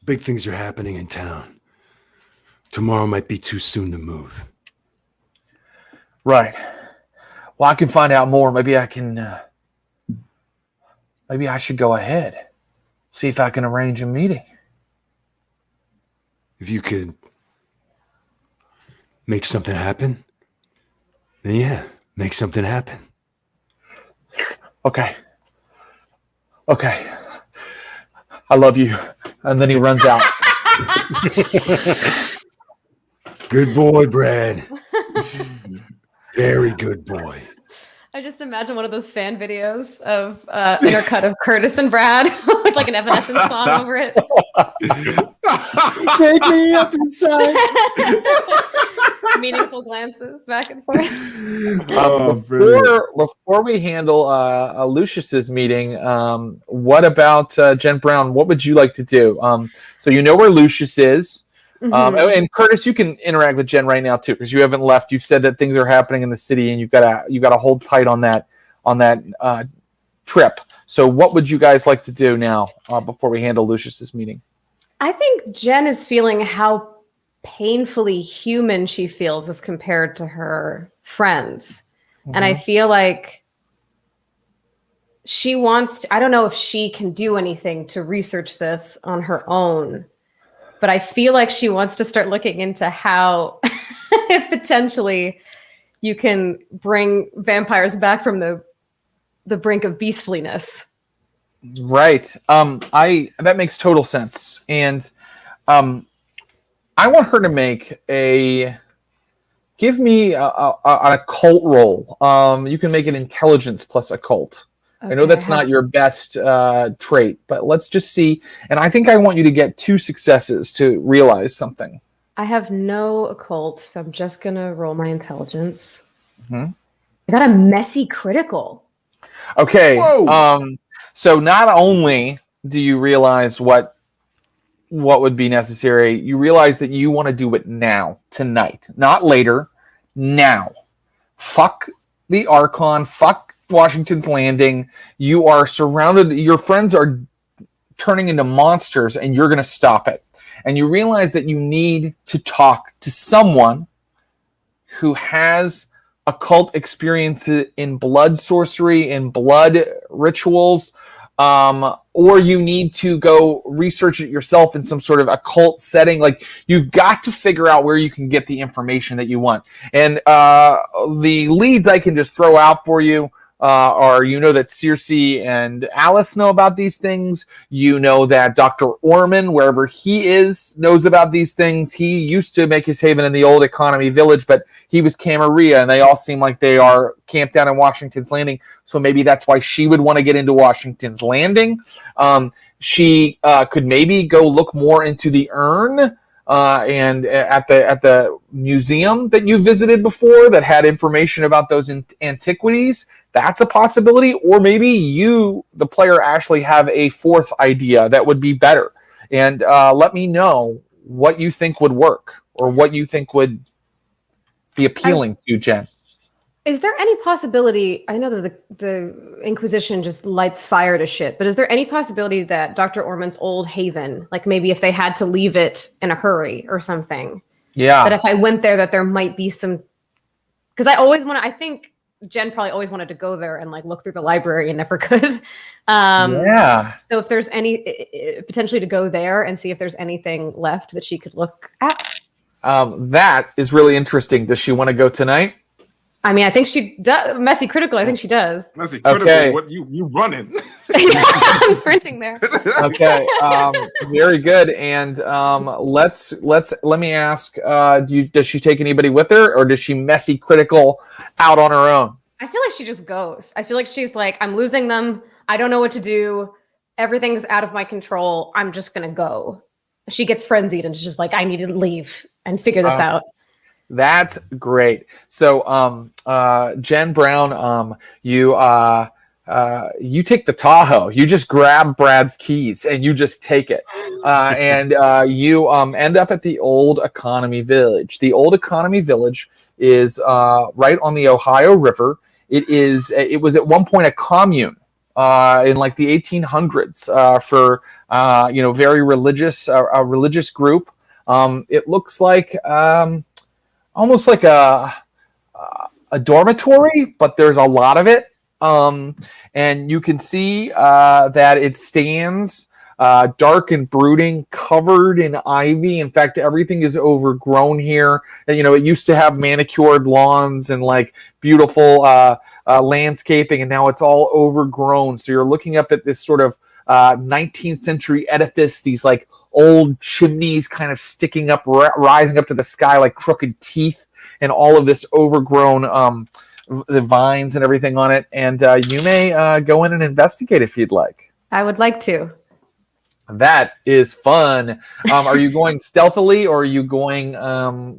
Big things are happening in town. Tomorrow might be too soon to move. Right. Well, I can find out more. Maybe I can. Maybe I should go ahead. See if I can arrange a meeting. If you could make something happen, then yeah, make something happen. Okay. Okay. I love you. And then he runs out. Good boy, Brad. Very good boy. I just imagine one of those fan videos of intercut of Curtis and Brad with like an Evanescence song over it. Take me up inside. Meaningful glances back and forth. Before we handle Lucius's meeting, what about Jen Brown? What would you like to do? So you know where Lucius is. And Curtis, you can interact with Jen right now too, because you haven't left. You've said that things are happening in the city, and you've got to hold tight on that trip. So, what would you guys like to do now before we handle Lucius's meeting? I think Jen is feeling how painfully human she feels as compared to her friends, and I feel like she wants to, I don't know if she can do anything to research this on her own. But I feel like she wants to start looking into how potentially you can bring vampires back from the brink of beastliness. Right. That makes total sense. And I want her to give me an occult roll. You can make an intelligence plus occult. Okay, I know that's not your best trait, but let's just see. And I think I want you to get 2 successes to realize something. I have no occult, so I'm just going to roll my intelligence. I got a messy critical. Okay. So not only do you realize what would be necessary, you realize that you want to do it now, tonight, not later, now. Fuck the Archon, fuck Washington's Landing. You are surrounded, your friends are turning into monsters, and you're going to stop it. And you realize that you need to talk to someone who has occult experiences in blood sorcery, in blood rituals, or you need to go research it yourself in some sort of occult setting. Like, you've got to figure out where you can get the information that you want. And the leads I can just throw out for you are, you know, that Circe and Alice know about these things. You know that Dr. Orman, wherever he is, knows about these things. He used to make his haven in the old economy village, but he was Camarilla, and they all seem like they are camped down in Washington's Landing. So maybe that's why she would want to get into Washington's Landing. She could maybe go look more into the urn and at the museum that you visited before that had information about those antiquities. That's a possibility. Or maybe you, the player, actually have a 4th idea that would be better. And let me know what you think would work, or what you think would be appealing to Jen. Is there any possibility, I know that the Inquisition just lights fire to shit, but is there any possibility that Dr. Orman's old haven, like maybe if they had to leave it in a hurry or something, that if I went there, that there might be some, because I think Jen probably always wanted to go there and like look through the library and never could. So if there's any, potentially to go there and see if there's anything left that she could look at. That is really interesting. Does she want to go tonight? I mean, I think she does. Messy critical, I think she does. Messy critical. Okay. What you running? I'm sprinting there. Okay. Very good. And let me ask, does she take anybody with her, or does she messy critical out on her own? I feel like she just goes. I feel like she's like, I'm losing them. I don't know what to do. Everything's out of my control. I'm just going to go. She gets frenzied and she's just like, I need to leave and figure this out. That's great. So, Jen Brown, you take the Tahoe. You just grab Brad's keys and you just take it, and you end up at the Old Economy Village. The Old Economy Village is right on the Ohio River. It was at one point a commune in like the 1800s for very religious, a religious group. It looks like almost like a dormitory, but there's a lot of it. And you can see that it stands dark and brooding, covered in ivy. In fact, everything is overgrown here. And, it used to have manicured lawns and like beautiful landscaping, and now it's all overgrown. So you're looking up at this sort of 19th century edifice, these like old chimneys kind of sticking up, rising up to the sky like crooked teeth, and all of this overgrown the vines and everything on it. And you may go in and investigate if you'd like. I would like to. That is fun. Are you going stealthily, or are you going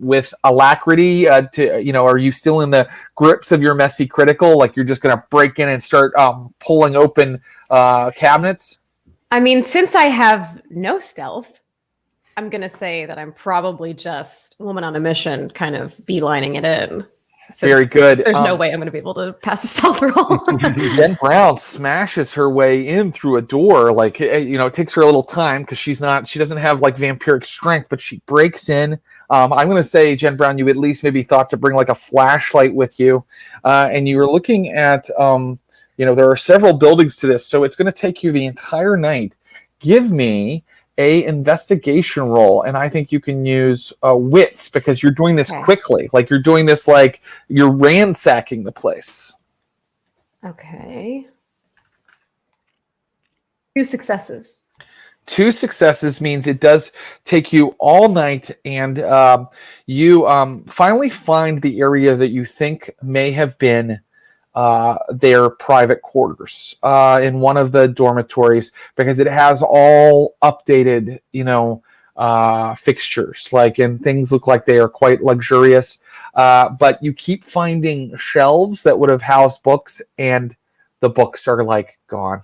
with alacrity? Are you still in the grips of your messy critical? Like you're just going to break in and start pulling open cabinets? I mean, since I have no stealth, I'm going to say that I'm probably just woman on a mission, kind of beelining it in. Very good. There's no way I'm going to be able to pass a stealth roll. Jen Brown smashes her way in through a door. Like, it takes her a little time because she doesn't have like vampiric strength, but she breaks in. I'm going to say, Jen Brown, you at least maybe thought to bring like a flashlight with you. And you were looking at, there are several buildings to this, so it's going to take you the entire night. Give me a investigation roll, and I think you can use wits because you're doing this quickly. Like you're doing this like you're ransacking the place. Okay. 2 successes. 2 successes means it does take you all night, and you finally find the area that you think may have been their private quarters in one of the dormitories, because it has all updated, fixtures, and things look like they are quite luxurious. But you keep finding shelves that would have housed books, and the books are like gone.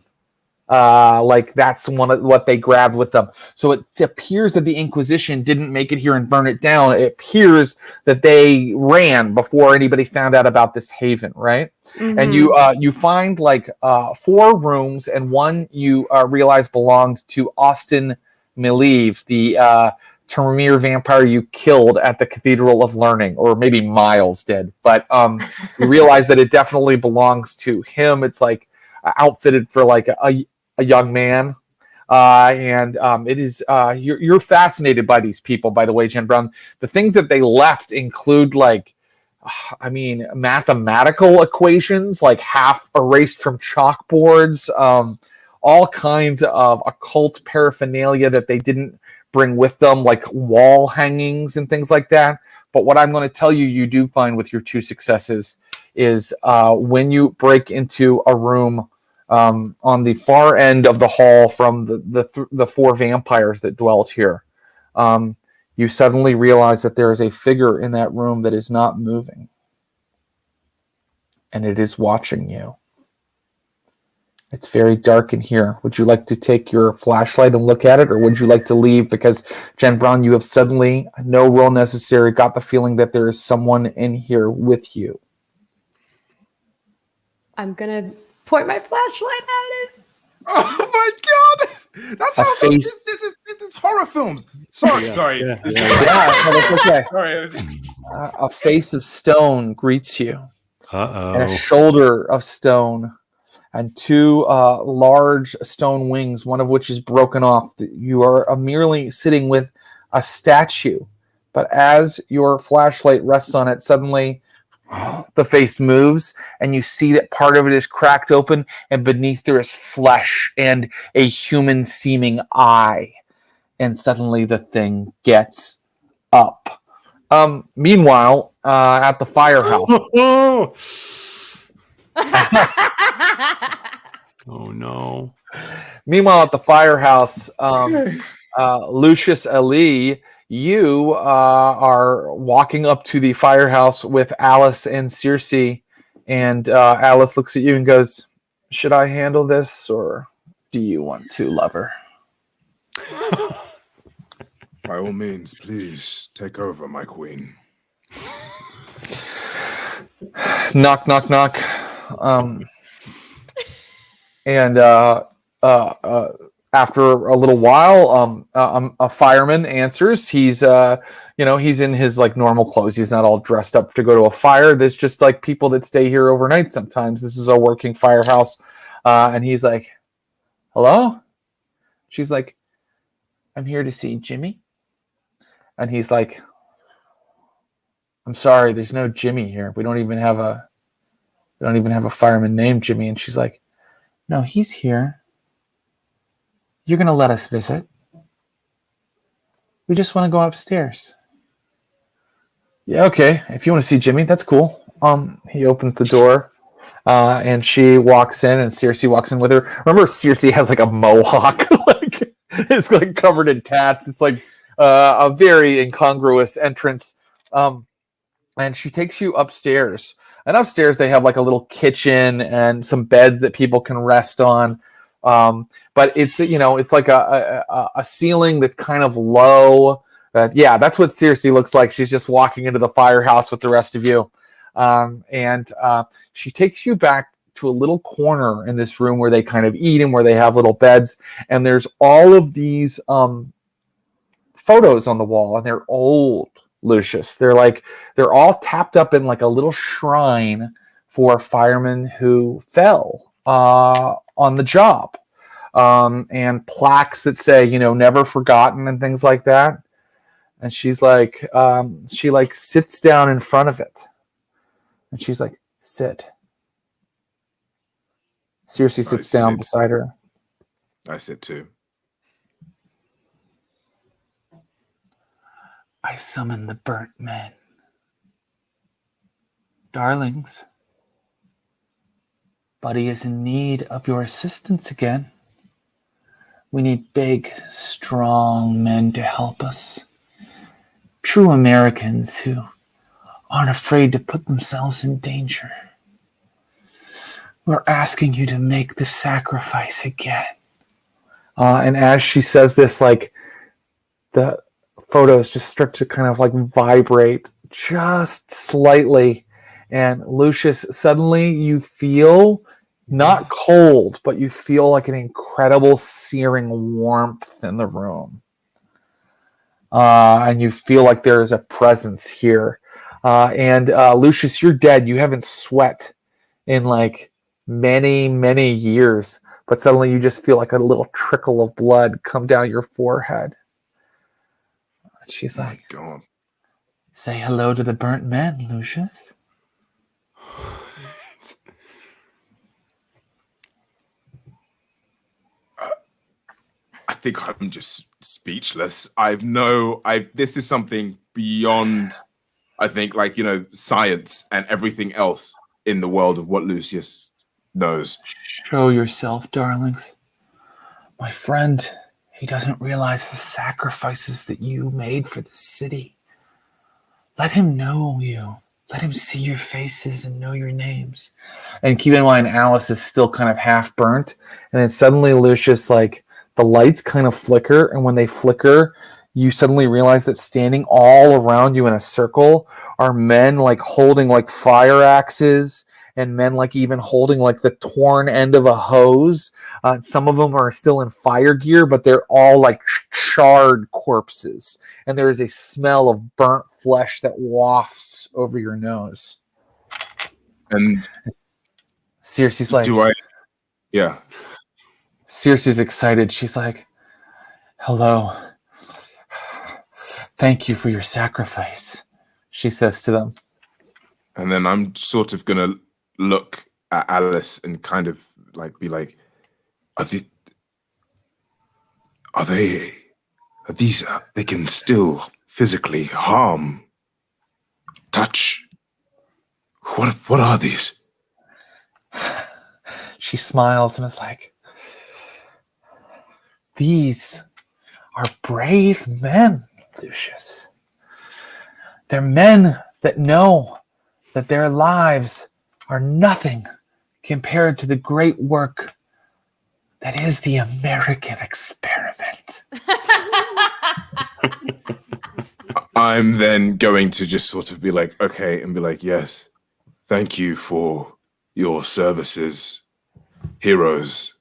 That's one of what they grabbed with them. So it appears that the Inquisition didn't make it here and burn it down. It appears that they ran before anybody found out about this haven, right? Mm-hmm. And you find 4 rooms, and one you realize belonged to Austin Mileve, the Tremere vampire you killed at the Cathedral of Learning, or maybe Miles did. But you realize that it definitely belongs to him. It's outfitted for a young man, and it is you're fascinated by these people, by the way, Jen Brown. The things that they left include mathematical equations half erased from chalkboards, all kinds of occult paraphernalia that they didn't bring with them, like wall hangings and things like that. But what I'm going to tell you do find with your 2 successes is when you break into a room on the far end of the hall from the 4 vampires that dwelt here, you suddenly realize that there is a figure in that room that is not moving, and it is watching you. It's very dark in here. Would you like to take your flashlight and look at it, or would you like to leave? Because, Jen Brown, you have suddenly, no roll necessary, got the feeling that there is someone in here with you. I'm going to point my flashlight at it. Oh my god! That's how this is horror films. Sorry. Yeah, that's okay. Sorry. A face of stone greets you. And a shoulder of stone, and 2 large stone wings, one of which is broken off. You are merely sitting with a statue, but as your flashlight rests on it, suddenly the face moves, and you see that part of it is cracked open, and beneath there is flesh and a human-seeming eye. And suddenly the thing gets up. Meanwhile, at the firehouse. Oh no. Meanwhile, at the firehouse, Lucius Ali, you are walking up to the firehouse with Alice and Circe, and Alice looks at you and goes, "Should I handle this, or do you want to, lover?" By all means, please take over, my queen. Knock, knock, knock. And after a little while, a fireman answers. He's he's in his normal clothes. He's not all dressed up to go to a fire. There's just people that stay here overnight sometimes. This is a working firehouse. And he's like, "Hello?" She's like, "I'm here to see Jimmy." And he's like, "I'm sorry, there's no Jimmy here. We don't even have a We don't even have a fireman named Jimmy. And she's like, no, he's here. You're going to let us visit. We just want to go upstairs. Yeah, okay. If you want to see Jimmy, that's cool. He opens the door, and she walks in, and Circe walks in with her. Remember, Circe has like a mohawk, like it's like covered in tats. It's like a very incongruous entrance. And she takes you upstairs. And upstairs they have like a little kitchen and some beds that people can rest on. But it's it's like a ceiling that's kind of low. Yeah, that's what Circe looks like. She's just walking into the firehouse with the rest of you. And she takes you back to a little corner in this room where they kind of eat and where they have little beds. And there's all of these photos on the wall, and they're old, Lucius. They're all tapped up in like a little shrine for firemen who fell on the job. And plaques that say, never forgotten and things like that. And she's like, she like sits down in front of it. And she's like, sit. Circe sits down beside her. I sit too. I summon the burnt men. Darlings, Buddy is in need of your assistance again. We need big, strong men to help us. True Americans who aren't afraid to put themselves in danger. We're asking you to make the sacrifice again. And as she says this, like, the photos just start to kind of like vibrate just slightly. And Lucius, suddenly you feel not cold, but you feel like an incredible searing warmth in the room. And you feel like there is a presence here. And Lucius, you're dead. You haven't sweat in like many, many years. But suddenly you just feel like a little trickle of blood come down your forehead. And she's like, my God. Say hello to the burnt men, Lucius. I think I'm just speechless. This is something beyond, I think, like, science and everything else in the world of what Lucius knows. Show yourself, darlings. My friend, he doesn't realize the sacrifices that you made for the city. Let him know you. Let him see your faces and know your names. And keep in mind, Alice is still kind of half burnt. And then suddenly, Lucius, like, the lights kind of flicker. And when they flicker, you suddenly realize that standing all around you in a circle are men like holding like fire axes, and men like even holding like the torn end of a hose. Some of them are still in fire gear, but they're all like charred corpses. And there is a smell of burnt flesh that wafts over your nose. And Circe's like, yeah. Circe's excited. She's like, hello. Thank you for your sacrifice, she says to them. And then I'm sort of going to look at Alice and kind of like be like, they can still physically harm, touch. What are these? She smiles and is like, these are brave men, Lucius. They're men that know that their lives are nothing compared to the great work that is the American experiment. I'm then going to just sort of be like, okay, and be like, yes, thank you for your services, heroes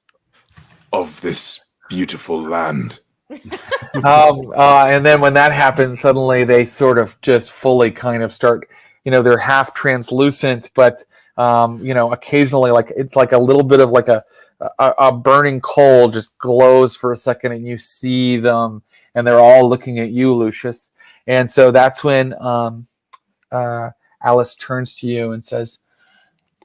of this beautiful land. And then when that happens, suddenly they sort of just fully kind of start, they're half translucent, but occasionally, like, it's like a little bit of like a burning coal just glows for a second, and you see them, and they're all looking at you, Lucius. And so that's when Alice turns to you and says,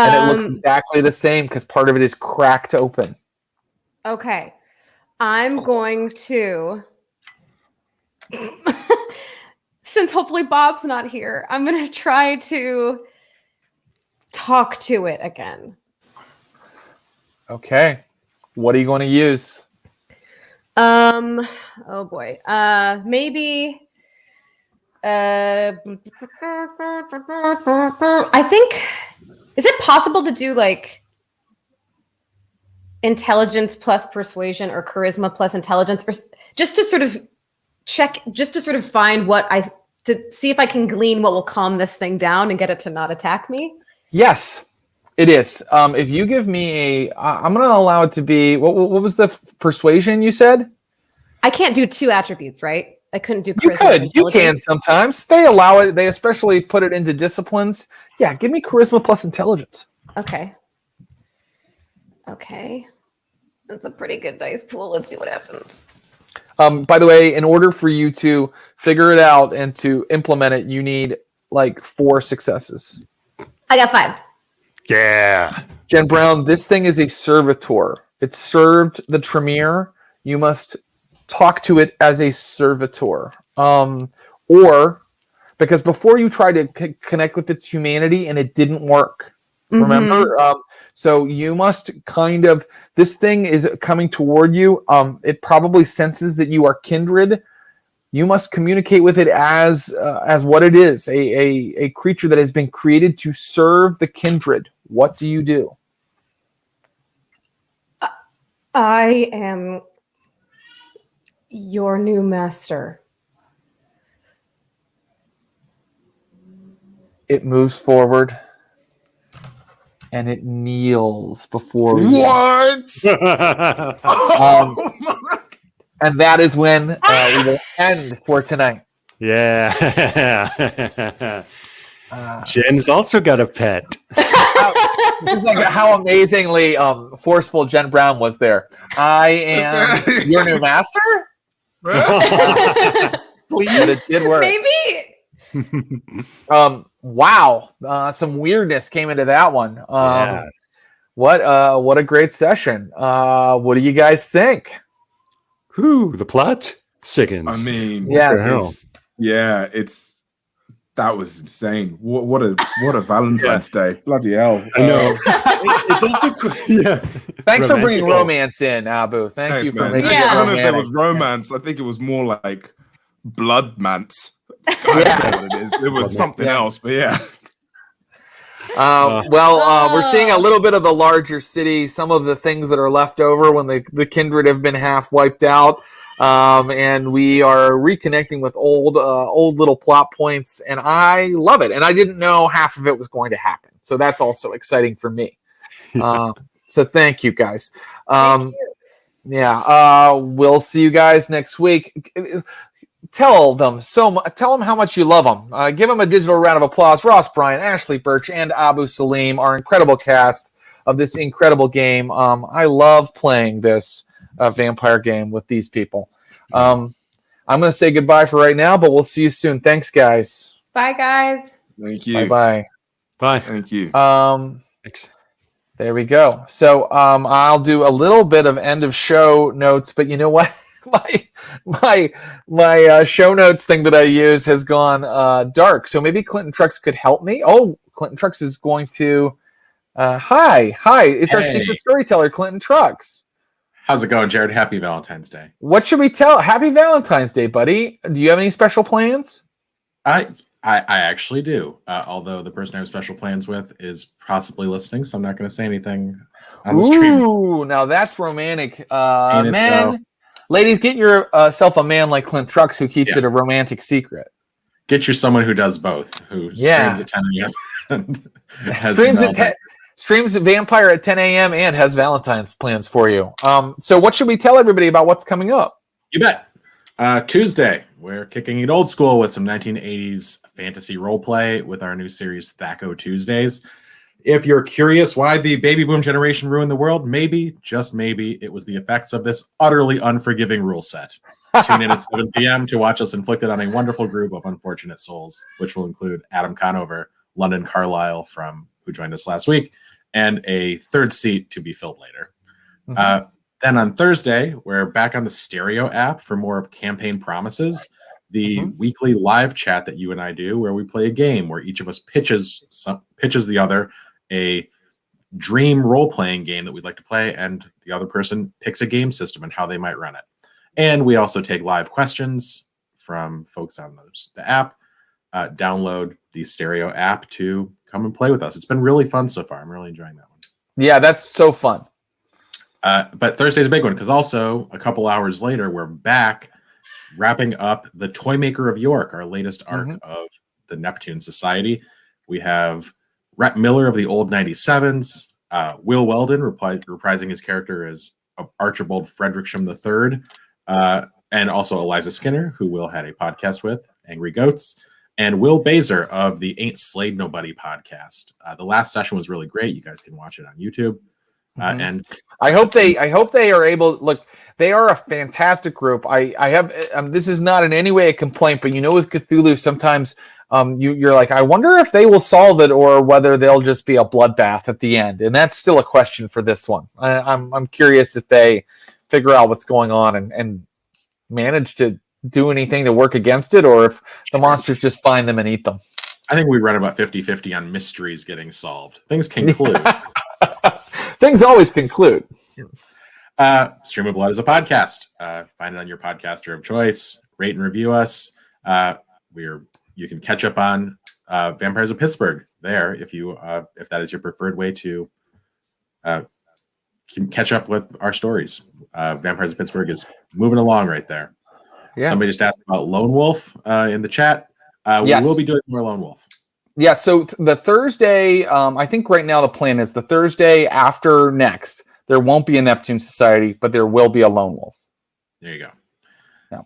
And it looks exactly the same because part of it is cracked open. Okay. I'm going to, since hopefully Bob's not here, I'm going to try to talk to it again. Okay. What are you going to use? Oh boy. Maybe, I think, is it possible to do like intelligence plus persuasion or charisma plus intelligence, or just to sort of check, just to sort of find to see if I can glean what will calm this thing down and get it to not attack me? Yes, it is. If you give me I'm going to allow it to be, what was the persuasion you said? I can't do 2 attributes, right? I couldn't do charisma. You could. You can sometimes. They allow it. They especially put it into disciplines. Yeah, give me charisma plus intelligence. Okay. That's a pretty good dice pool. Let's see what happens. By the way, in order for you to figure it out and to implement it, you need like 4 successes. I got 5. Yeah. Jen Brown, this thing is a servitor. It served the Tremere. You must talk to it as a servitor. Or because before you tried to connect with its humanity and it didn't work. Remember? So you must kind of, this thing is coming toward you. It probably senses that you are kindred. You must communicate with it as what it is, a creature that has been created to serve the kindred. What do you do? I am your new master. It moves forward and it kneels before you. What? And that is when we will end for tonight. Yeah. Jen's also got a pet. It's like how amazingly forceful Jen Brown was there. I am your new master? Please? But it did work. Maybe. Wow. Some weirdness came into that one. Yeah. What a great session. What do you guys think? Whew, the plot sickens. I mean, Yes. that was insane. What a Valentine's Day. Bloody hell. I know. It's also yeah. Thanks for bringing Romantical. romance in, Abu. Thanks you for man. making Yeah. it I don't know if there romantic. was romance. I think it was more like bloodmance. I Yeah. don't know what it is. It was something Yeah. else, but yeah. We're seeing a little bit of the larger city, some of the things that are left over when the kindred have been half wiped out. And we are reconnecting with old little plot points, and I love it. And I didn't know half of it was going to happen, so that's also exciting for me. So thank you guys. Thank you. Yeah, we'll see you guys next week. Tell them how much you love them. Give them a digital round of applause. Ross, Bryant, Ashley, Burch, and Abu Salim, our incredible cast of this incredible game. I love playing this vampire game with these people. I'm going to say goodbye for right now, but we'll see you soon. Thanks, guys. Bye, guys. Thank you. Bye-bye. Bye. Thank you. Thanks. There we go. So I'll do a little bit of end of show notes, but you know what? my show notes thing that I use has gone dark. So maybe Clinton Trucks could help me. Oh, Clinton Trucks is going to. Hi. It's our Hey. secret storyteller, Clinton Trucks. How's it going, Jared? Happy Valentine's Day. What should we tell? Happy Valentine's Day, buddy. Do you have any special plans? I actually do. Although the person I have special plans with is possibly listening, so I'm not going to say anything on the stream. Ooh, now that's romantic. Ain't it, Man, though? ladies, get yourself a man like Clint Trucks who keeps Yeah. it a romantic secret. Get you someone who does both, who Yeah. streams at 10 a.m. and has Streams Vampire at 10 a.m. and has Valentine's plans for you. So what should we tell everybody about what's coming up? You bet. Tuesday, we're kicking it old school with some 1980s fantasy roleplay with our new series, Thaco Tuesdays. If you're curious why the baby boom generation ruined the world, maybe, just maybe, it was the effects of this utterly unforgiving rule set. Tune in at 7 p.m. to watch us inflicted on a wonderful group of unfortunate souls, which will include Adam Conover, London Carlisle, who joined us last week, and a third seat to be filled later. Mhm. Then on Thursday, we're back on the Stereo app for more of Campaign Promises, the weekly live chat that you and I do, where we play a game where each of us pitches the other a dream role-playing game that we'd like to play, and the other person picks a game system and how they might run it. And we also take live questions from folks on the app. Download the Stereo app to come and play with us. It's been really fun so far. I'm really enjoying that one. Yeah, that's so fun. But Thursday's a big one because also a couple hours later, we're back wrapping up the Toymaker of York, our latest arc of the Neptune Society. We have Rhett Miller of the Old 97s, Will Weldon reprising his character as Archibald Fredericksham III, and also Eliza Skinner, who Will had a podcast with, Angry Goats, and Will Baser of the Ain't Slayed Nobody podcast. The last session was really great. You guys can watch it on YouTube. And I hope they are able. Look, they are a fantastic group. I have this is not in any way a complaint, but with Cthulhu sometimes you're like, I wonder if they will solve it or whether they'll just be a bloodbath at the end, and that's still a question for this one. I'm curious if they figure out what's going on and manage to do anything to work against it, or if the monsters just find them and eat them. I think we run about 50-50 on mysteries getting solved. Things conclude. Things always conclude. Stream of Blood is a podcast. Find it on your podcaster of choice. Rate and review us. You can catch up on Vampires of Pittsburgh there if that is your preferred way to catch up with our stories. Vampires of Pittsburgh is moving along right there. Yeah. Somebody just asked about Lone Wolf in the chat. Yes. We will be doing more Lone Wolf. Yeah, so the Thursday, I think right now the plan is the Thursday after next, there won't be a Neptune Society, but there will be a Lone Wolf. There you go.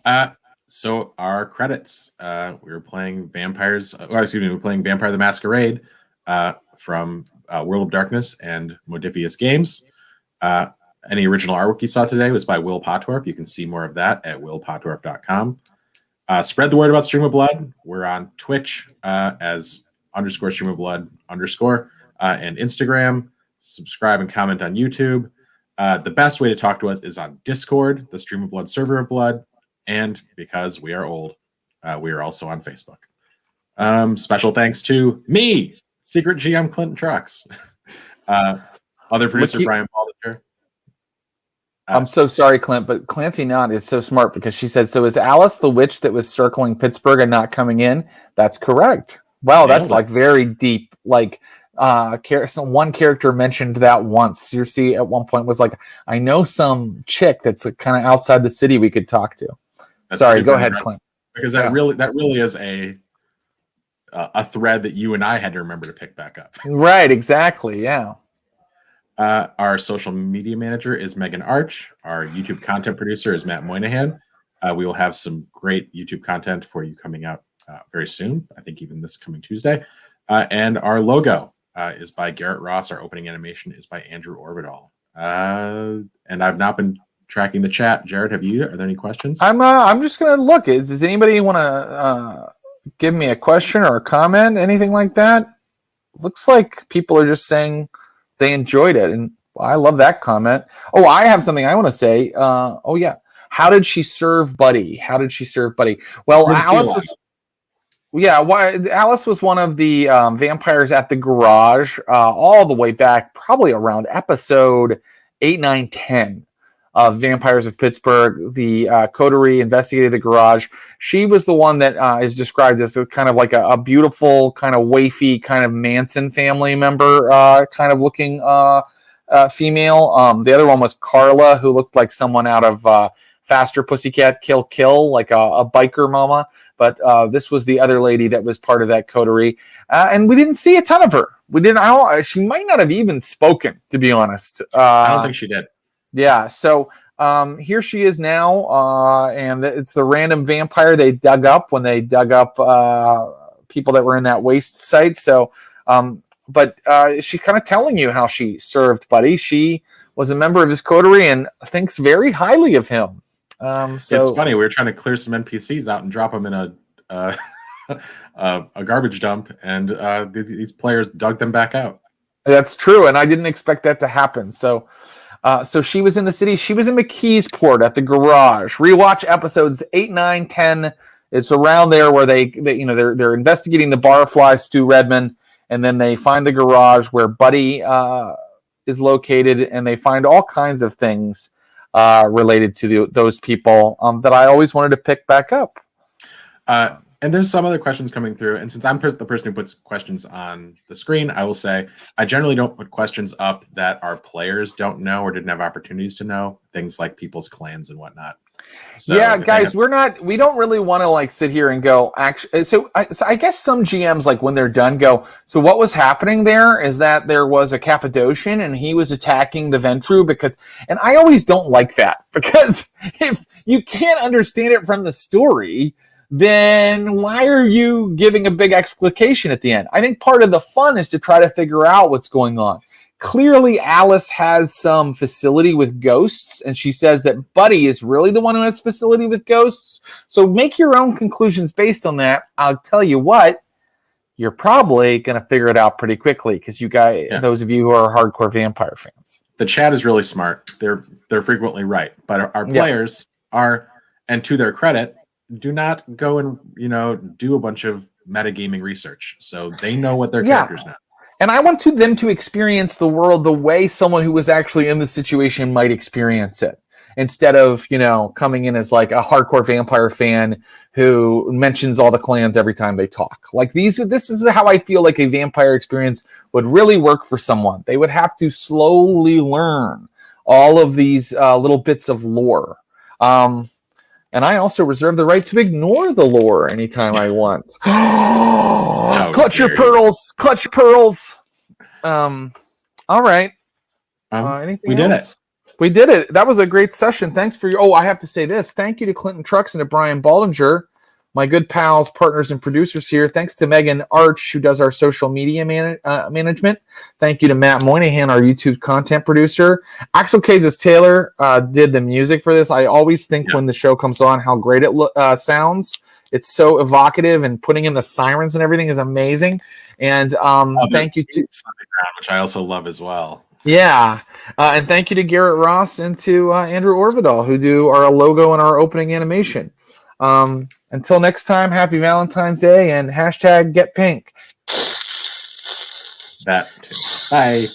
Yeah. So our credits, we were playing Vampire the Masquerade from World of Darkness and Modifius Games. Any original artwork you saw today was by Will Pottorff. You can see more of that at willpottorff.com. Spread the word about Stream of Blood. We're on Twitch as _ Stream of Blood _ and Instagram. Subscribe and comment on YouTube. The best way to talk to us is on Discord, the Stream of Blood server of Blood. And because we are old, we are also on Facebook. Special thanks to me, Secret GM Clinton Trucks. Other producer Brian Baldinger. I'm so sorry, Clint, but Clancy Knott is so smart because she said, so is Alice the witch that was circling Pittsburgh and not coming in? That's correct. Wow, that's like very deep. Like one character mentioned that once. Circe at one point was like, I know some chick that's kind of outside the city we could talk to. That's sorry, go ahead, Clint. Because that really is a thread that you and I had to remember to pick back up. Right, exactly, yeah. Our social media manager is Megan Arch. Our YouTube content producer is Matt Moynihan. We will have some great YouTube content for you coming out very soon. I think even this coming Tuesday. And our logo is by Garrett Ross. Our opening animation is by Andrew Orbital. And I've not been tracking the chat. Jared, are there any questions? I'm just gonna look. Does anybody want to give me a question or a comment, anything like that? Looks like people are just saying they enjoyed it, and I love that comment. Oh, I have something I want to say. Oh yeah, how did she serve Buddy? Well, Alice was one of the vampires at the garage all the way back, probably around episode 8, 9, 10 of Vampires of Pittsburgh. The coterie investigated the garage. She was the one that is described as kind of like a beautiful, kind of wafy, kind of Manson family member, kind of looking female. The other one was Carla, who looked like someone out of Faster Pussycat Kill, like a biker mama. But this was the other lady that was part of that coterie. And we didn't see a ton of her. She might not have even spoken, to be honest. I don't think she did. Yeah, so here she is now, and it's the random vampire they dug up when they dug up people that were in that waste site. So, but she's kind of telling you how she served Buddy. She was a member of his coterie and thinks very highly of him. So it's funny. We were trying to clear some NPCs out and drop them in a garbage dump, and these players dug them back out. That's true, and I didn't expect that to happen. So she was in the city. She was in McKeesport at the garage. Rewatch episodes 8, 9, 10. It's around there where they're investigating the barfly, Stu Redman, and then they find the garage where Buddy is located, and they find all kinds of things related to those people that I always wanted to pick back up. And there's some other questions coming through. And since I'm the person who puts questions on the screen, I will say I generally don't put questions up that our players don't know or didn't have opportunities to know, things like people's clans and whatnot. So yeah, guys, we don't really want to like sit here and go, actually. So I guess some GMs, like when they're done, go, so what was happening there is that there was a Cappadocian and he was attacking the Ventru and I always don't like that because if you can't understand it from the story, then why are you giving a big explication at the end? I think part of the fun is to try to figure out what's going on. Clearly, Alice has some facility with ghosts, and she says that Buddy is really the one who has facility with ghosts. So make your own conclusions based on that. I'll tell you what, you're probably going to figure it out pretty quickly because you guys, those of you who are hardcore vampire fans. The chat is really smart. They're frequently right, but our players are, and to their credit, do not go and do a bunch of metagaming research, so they know what their characters know. And I want them to experience the world the way someone who was actually in the situation might experience it, instead of coming in as like a hardcore vampire fan who mentions all the clans every time they talk. Like this is how I feel like a vampire experience would really work for someone. They would have to slowly learn all of these little bits of lore. And I also reserve the right to ignore the lore anytime I want. Clutch your pearls. Clutch your pearls. All right. Anything we else? We did it. That was a great session. Thanks for your... Oh, I have to say this. Thank you to Clinton Trucks and to Brian Baldinger, my good pals, partners, and producers here. Thanks to Megan Arch, who does our social media management. Thank you to Matt Moynihan, our YouTube content producer. Axel Kazes Taylor did the music for this. I always think when the show comes on how great it sounds. It's so evocative, and putting in the sirens and everything is amazing. And thank you to... Which I also love as well. Yeah. And thank you to Garrett Ross and to Andrew Orvidal, who do our logo and our opening animation. Until next time, happy Valentine's Day and #GetPink. That too. Bye.